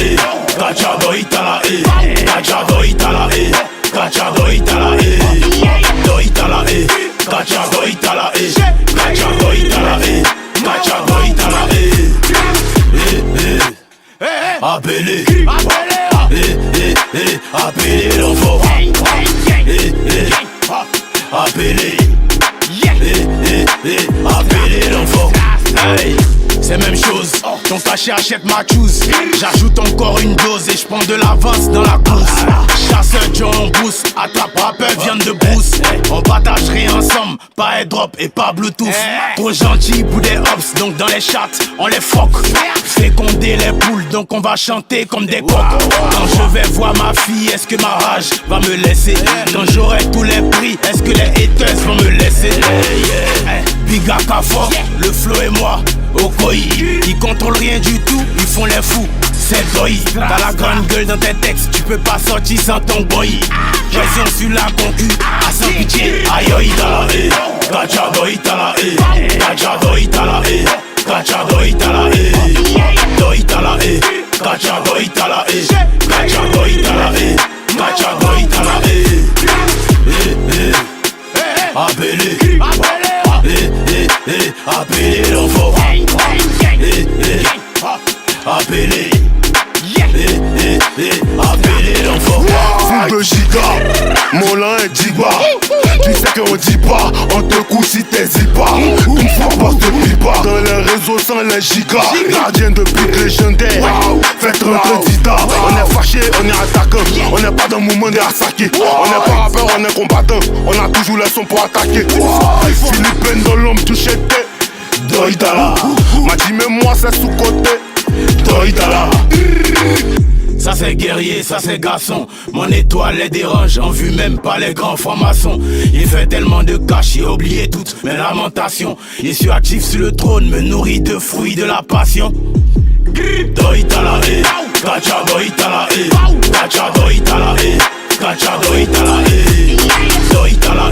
Kacha doitala Kacha doitala Kacha doitala Doitala Kacha doitala Kacha doitala Kacha doitala Appelez Appelez l'enfant Appelez Appelez l'enfant. Hey, c'est même chose, ton cachet achète ma choose. J'ajoute encore une dose et je prends de l'avance dans la course. Chasseur John Boost, attrape rappeur viande de brousse. On partage rien ensemble, pas airdrop et pas bluetooth. Trop gentil pour des hops, donc dans les chats on les foque. Féconder les poules, donc on va chanter comme des coqs. Quand je vais voir ma fille, est-ce que ma rage va me laisser? Quand j'aurai tous les prix, est-ce que les haters vont me laisser? Big Akafo, le flow et moi, Okoi. Ils contrôlent rien du tout, ils font les fous. C'est Doi, t'as la grande gueule dans tes textes, tu peux pas sortir sans ton boy. Pression sur la concu, à sans pitié. Aïe aïe tala Kacha doitala Kacha doitala Kacha doitala Doitala Kacha doitala Kacha doitala Kacha doitala Appelez Appelez l'enfant Appelez Appelez l'enfant. Full de giga, Molin et Digba. Tu sais qu'on dit pas, on te couche si t'hésites pas. Une fois passe de pipa, dans les réseaux sans les gigas. Gardien de pique légendaire, faites rentrer Dita. On est fâché, on est attaquant. On n'est pas dans le mouvement des Asaki. On n'est pas rappeur, on est combattant. On a toujours les sons pour attaquer. Philippine dans l'homme touché tête. Doïdala. M'a dit mais moi c'est sous-côté. Doïdala. Ça c'est guerrier, ça c'est garçon. Mon étoile les dérange, en vue même pas les grands francs-maçons. Il fait tellement de cash, j'ai oublié toutes mes lamentations. Je suis actif sur le trône, me nourris de fruits de la passion. Doïtala Kacha doïtala Kacha doïtala Kacha doïtala Doïtala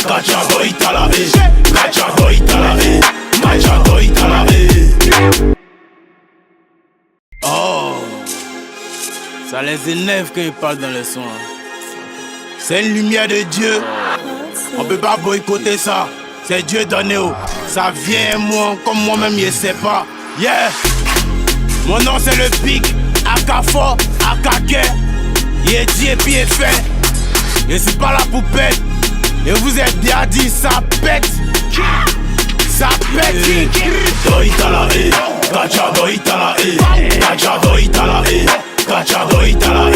Kacha doïtala Kacha doïtala Kacha doïtala. Oh, ça les énerve quand ils parlent dans le son. C'est une lumière de Dieu. On peut pas boycotter ça. C'est Dieu donné. Ça vient moi comme moi-même je sais pas. Yeah. Mon nom c'est le pic. Akafo, Akake. Il est dit et puis il est fait. Je suis pas la poupette. Et vous êtes bien dit ça pète. Ça pète. Doïtala Kacha doïtala Kacha doïtala Kacha doïtala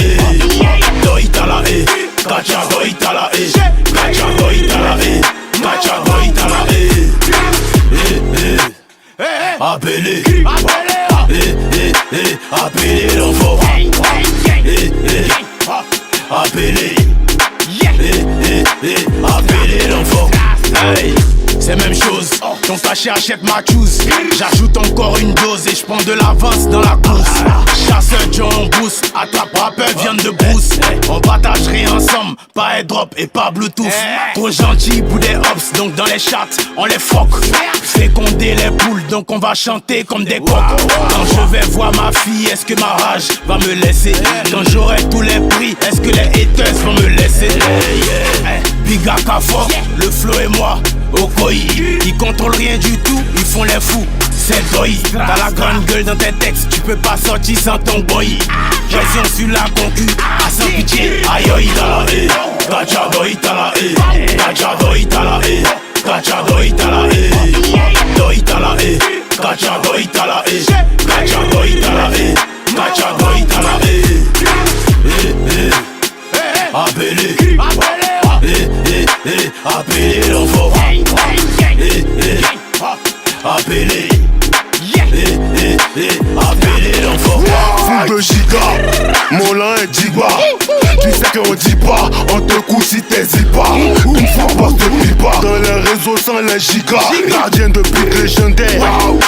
Doïtala Kacha doïtala Kacha doïtala Kacha doïtala. Appelez appelez l'enfant. Appelez appelez l'enfant. Hey, c'est même chose, ton cachet achète ma choose. J'ajoute encore une dose et je prends de l'avance dans la course. Chasseur John Boost, attrape rappeur viande de brousse. On partagerait ensemble, pas airdrop et pas bluetooth. Trop gentil pour des hops, donc dans les chats on les fuck. Féconder les poules, donc on va chanter comme des coqs. Quand je vais voir ma fille, est-ce que ma rage va me laisser? Quand j'aurai tous les prix, est-ce que les haters vont me laisser? Big Akafo, le flow et moi, Okoi. Ils contrôlent rien du tout, ils font les fous. C'est Doi, t'as la grande gueule dans tes textes, tu peux pas sortir sans ton boy. Pression sur la concu, à sans pitié. Aïe aïe tala Kacha doïtala Kacha doïtala Kacha doïtala Doïtala Kacha doïtala Kacha doïtala Kacha doïtala. Appelez appelez l'enfant. Appelez appelez l'enfant. Full de giga, Molin et Digba. Tu sais qu'on dit pas, on te couche si t'hésites pas. Une fois passe de pipa, dans les réseaux sans les gigas. Gardien de pique légendaire,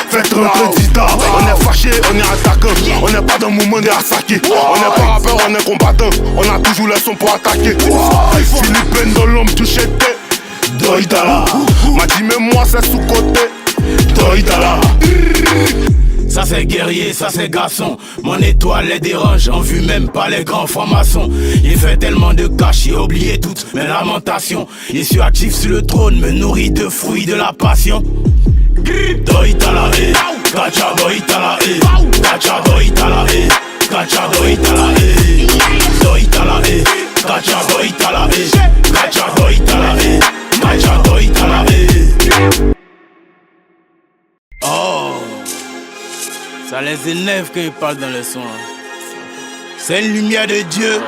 faites rentrer Dita. On est fâché, on est attaquant. On n'est pas dans le mouvement des Asaki. On n'est pas rappeur, on est combattant. On a toujours les sons pour attaquer. Philippine dans l'homme touché tête. Doïdala. M'a dit mais moi c'est sous-côté. Doïdala. Ça c'est guerrier, ça c'est garçon. Mon étoile les dérange, en vue même pas les grands francs-maçons. Il fait tellement de cash, j'ai oublié toutes mes lamentations. Je suis actif sur le trône, me nourris de fruits de la passion. Doïtala Kacha doïtala Kacha doïtala Kacha doïtala Doïtala Kacha doïtala Kacha doïtala Kacha doïtala. Oh, ça les énerve quand ils parlent dans le son. C'est une lumière de Dieu.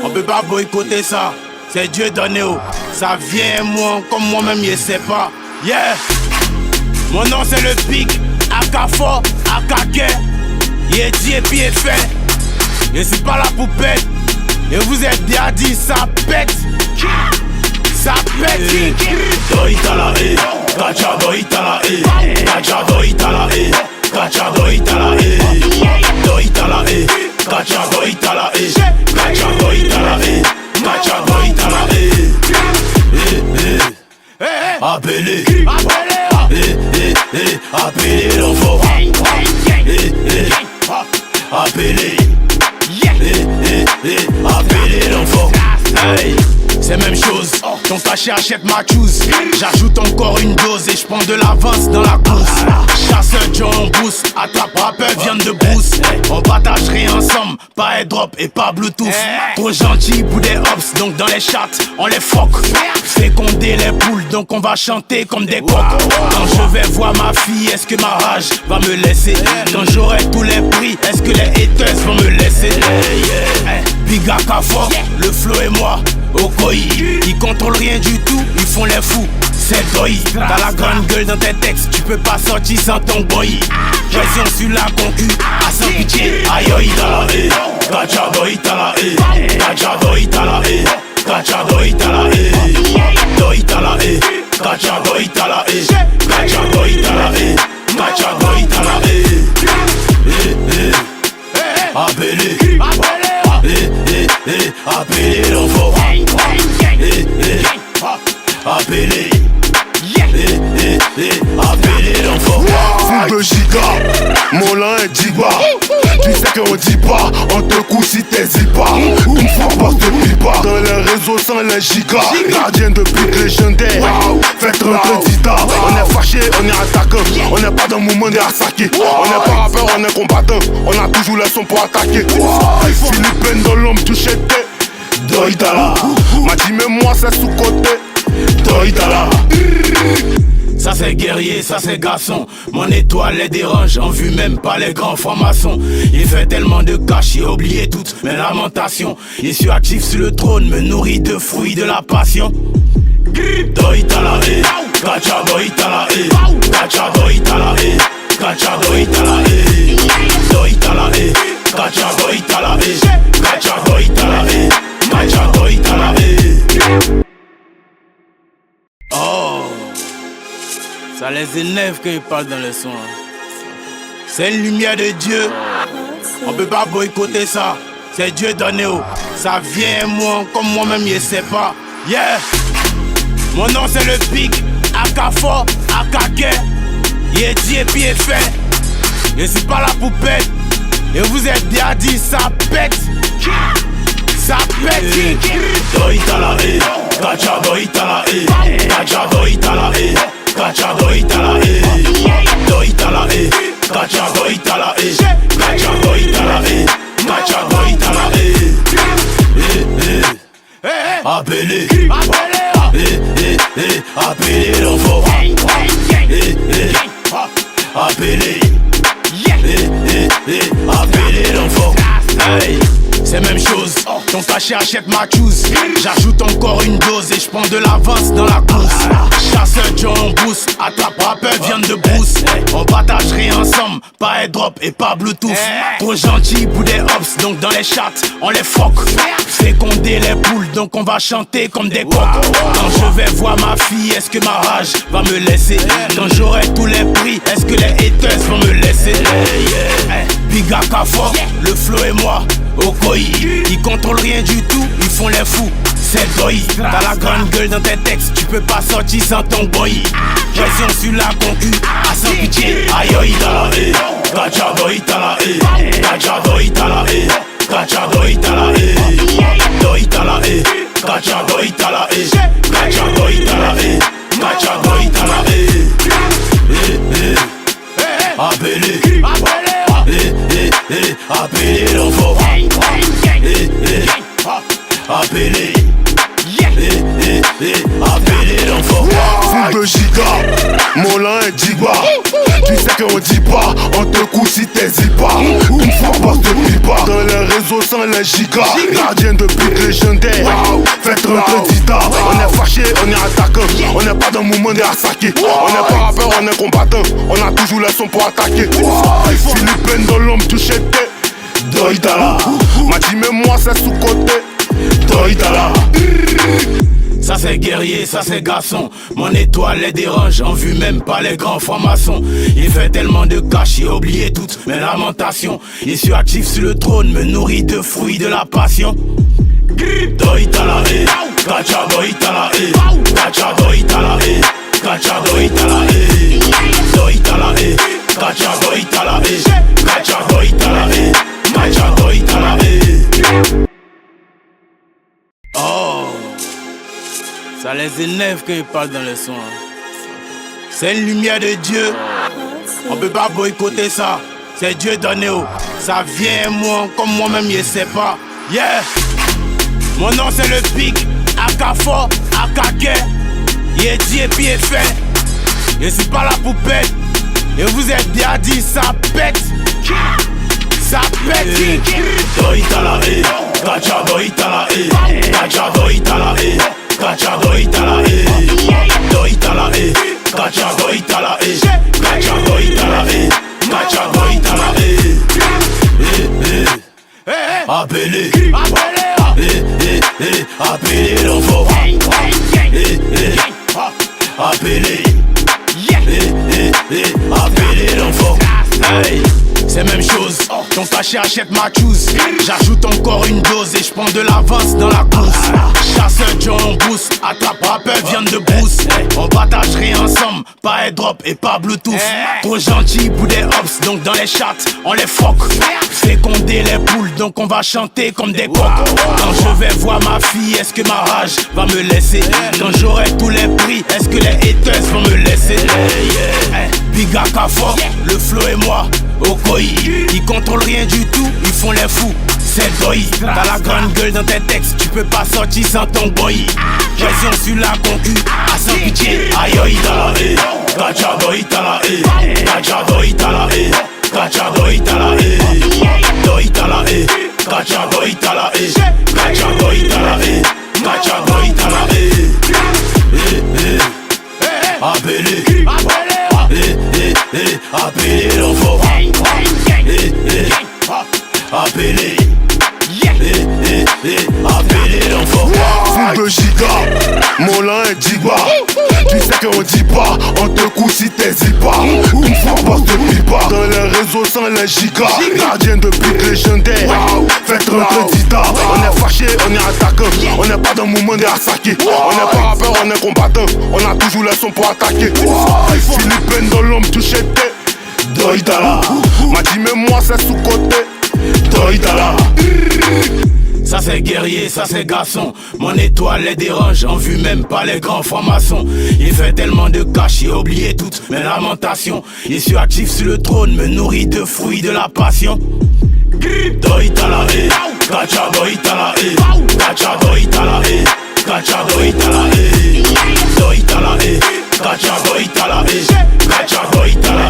On peut pas boycotter ça. C'est Dieu donné. Ça vient moi comme moi-même je sais pas. Yeah. Mon nom c'est le pic. Akafo, Akake. Il est dit et puis il est fait. Je suis pas la poupette. Et vous êtes bien dit ça pète. Ça pète. Doïtala Kacha doïtala Kacha doïtala Kacha doïtala Doïtala Kacha doïtala Kacha doïtala Kacha doïtala. Appelez appelez l'enfant. Appelez appelez l'enfant. Hey, c'est même chose, ton cachet achète ma choose. J'ajoute encore une dose et je prends de l'avance dans la course. Chasseur John Boost, attrape rappeur viande de brousse. On partagerait ensemble, pas airdrop et pas bluetooth. Trop gentil pour des hops, donc dans les chats on les fuck. Féconder les poules, donc on va chanter comme des coqs. Quand je vais voir ma fille, est-ce que ma rage va me laisser? Quand j'aurai tous les prix, est-ce que les Kafo, le flow et moi, Okoi. Ils contrôlent rien du tout, ils font les fous. C'est Doi, t'as la grande gueule dans tes textes, tu peux pas sortir sans ton boy. Pression sur la concu, à sans pitié. Aïe aïe t'as la haie, Gacha Doi t'as la haie, Gacha Doi t'as la haie, Gacha Doi t'as la haie, Doi t'as la haie, Gacha Doi t'as la haie, Gacha Doi t'as la haie, Gacha Doi t'as la haie. Appelez, appelez l'enfant. Appelez, appelez l'enfant. Full de giga, Molin et Digba. Tu sais qu'on dit pas, on te couche si t'hésites pas. Une fois passe de pipa, dans les réseaux sans les gigas. Gardien de but légendaire, faites rentrer Dita. On est fâché, on est attaquant. On n'est pas dans le moment de Asaki. On n'est pas rappeur, on est combattant. On a toujours les sons pour attaquer. Philippine dans l'homme touché tes Doi t'as la. M'a dit mais moi c'est sous-côté Doi t'as la. Ça c'est guerrier, ça c'est garçon. Mon étoile les dérange, en vue même pas les grands francs-maçons. Il fait tellement de cash, il a oublié toutes mes lamentations. Il suis actif sur le trône, me nourrit de fruits de la passion. Doi t'as la haie, Gacha Doi t'as la haie, Gacha Doi t'as la haie, Gacha Doi t'as la haie, Doi t'as la haie, Gacha Doi t'as la haie, Gacha Doi t'as la haie, Gacha Doi t'as la haie. Oh, ça les énerve quand ils parlent dans le son. C'est une lumière de Dieu. On peut pas boycotter ça. C'est Dieu donné. Ça vient moi comme moi-même je sais pas. Yeah. Mon nom c'est le pic. Akafo, Akake. Il est dit et puis il est fait. Je suis pas la poupette. Et vous êtes bien dit ça pète. Ça pète. Doi t'as la haie, Gacha Doi t'as la haie, Gacha Doi t'as la haie, Gacha Doi t'as la haie, Doi t'as la haie, Gacha Doi t'as la haie, Gacha Doi t'as la haie, Gacha Doi t'as la haie. Appelez, appelez l'enfant. Appelez, appelez l'enfant. Hey. C'est même chose, ton cachet achète ma choose. J'ajoute encore une dose et je prends de l'avance dans la course. Chasseur John Boost, attrape rappeur viande de brousse. On partagerait ensemble, pas airdrop et pas bluetooth. Trop gentil pour des hops, donc dans les chats, on les fuck. Féconder les poules, donc on va chanter comme des coqs. Quand je vais voir ma fille, est-ce que ma rage va me laisser? Quand j'aurai tous les prix, est-ce que les haters vont me laisser? Big Kafo, le flow et moi, Okoi. Ils contrôlent rien du tout, ils font les fous. C'est Doi, t'as la grande gueule dans tes textes, tu peux pas sortir sans ton boy. Pression sur la concu, à sans pitié. Aïe aïe t'as la haie, Gacha Doi t'as la haie, Gacha Doi t'as la haie, Gacha Doi t'as la haie, Doi t'as la haie, Gacha Doi t'as la haie, Gacha Doi t'as la haie, Gacha Doi t'as la haie. Appelez, appelez l'enfant. Appelez, appelez l'enfant. Full de giga, Molin et Digba. Tu sais qu'on dit pas, on te couche si t'hésites pas. Une fois passe de pipa, dans les réseaux sans les gigas. Gardien de but légendaire, faites rentrer Dita. On est fâché, on est attaquant. On n'est pas dans le moment de Asaki. On n'est pas rappeur, on est combattant. On a toujours les sons pour attaquer. Philippine dans l'homme touché tes Doi t'as la. M'a dit mais moi c'est sous-côté Doi t'as la. Ça c'est guerrier, ça c'est garçon. Mon étoile les dérange, en vue même pas les grands francs-maçons. Il fait tellement de cash, il a oublié toutes mes lamentations. Il suis actif sur le trône, me nourrit de fruits de la passion. Doi t'as la haie, Gacha Doi t'as la haie, Gacha Doi t'as la haie, Gacha Doi t'as la haie, Doi t'as la haie, Gacha Doi t'as la haie, Gacha Doi t'as la haie, Gacha Doi t'as la haie. Oh, ça les énerve quand ils parlent dans le son. C'est une lumière de Dieu. On peut pas boycotter ça. C'est Dieu donné. Ça vient moi comme moi-même je sais pas. Yeah. Mon nom c'est le pic. Akafo, Akake. Il est dit et puis il est fait. Je suis pas la poupette. Et vous êtes bien dit ça pète. Ça pète. Doi t'as la haie, Cachado itala Cachado itala Cachado itala Doitala Cachado itala Cachado itala Cachado itala Appelez Appelez l'enfant Appelez Appelez l'enfant. Hey, c'est même chose, ton cachet achète ma choose. J'ajoute encore une dose et j'prends de l'avance dans la course. Chasseur John Boost, attrape rappeur viande de brousse. On partagerait ensemble, pas airdrop et pas bluetooth. Trop gentil pour des hops, donc dans les chats on les foque. Féconder les poules, donc on va chanter comme des coqs. Quand je vais voir ma fille, est-ce que ma rage va me laisser? Quand j'aurai tous les prix, est-ce que les haters vont me laisser? Biga Kafo, le flow et moi, Okoi. Ils contrôlent rien du tout, ils font les fous, c'est Doi. T'as la grande gueule dans tes textes, tu peux pas sortir sans ton boy. Pression sur la concu, à sans pitié. Aïe itala Cachado itala Cachado itala Cachado itala Doitala Cachado itala Cachado itala Cachado itala Appelez Appelez l'enfant Appelez Appelez l'enfant. Full de giga, Molin et Digba. Tu sais qu'on dit pas, on te couche si t'es pas. Une fois passe de pipa, dans les réseaux sans les gigas. Gardien de pique légendaire, faites rentrer Dita. On est fâché, on est attaquant. On n'est pas dans le moment d'attaquer. On n'est pas rappeur, on est combattant. On a toujours les sons pour attaquer. Philippine dans l'homme touché t'es Doitala. M'a dit mais moi c'est sous-côté Doitala. Ça c'est guerrier, ça c'est garçon. Mon étoile les dérange, en vue même pas les grands francs-maçons. Il fait tellement de cash, j'ai oublié toutes mes lamentations. Il suis actif sur le trône, me nourrit de fruits de la passion. Doitala Cachado itala Cachado itala Cachado itala Doitala Cachado itala Cachado itala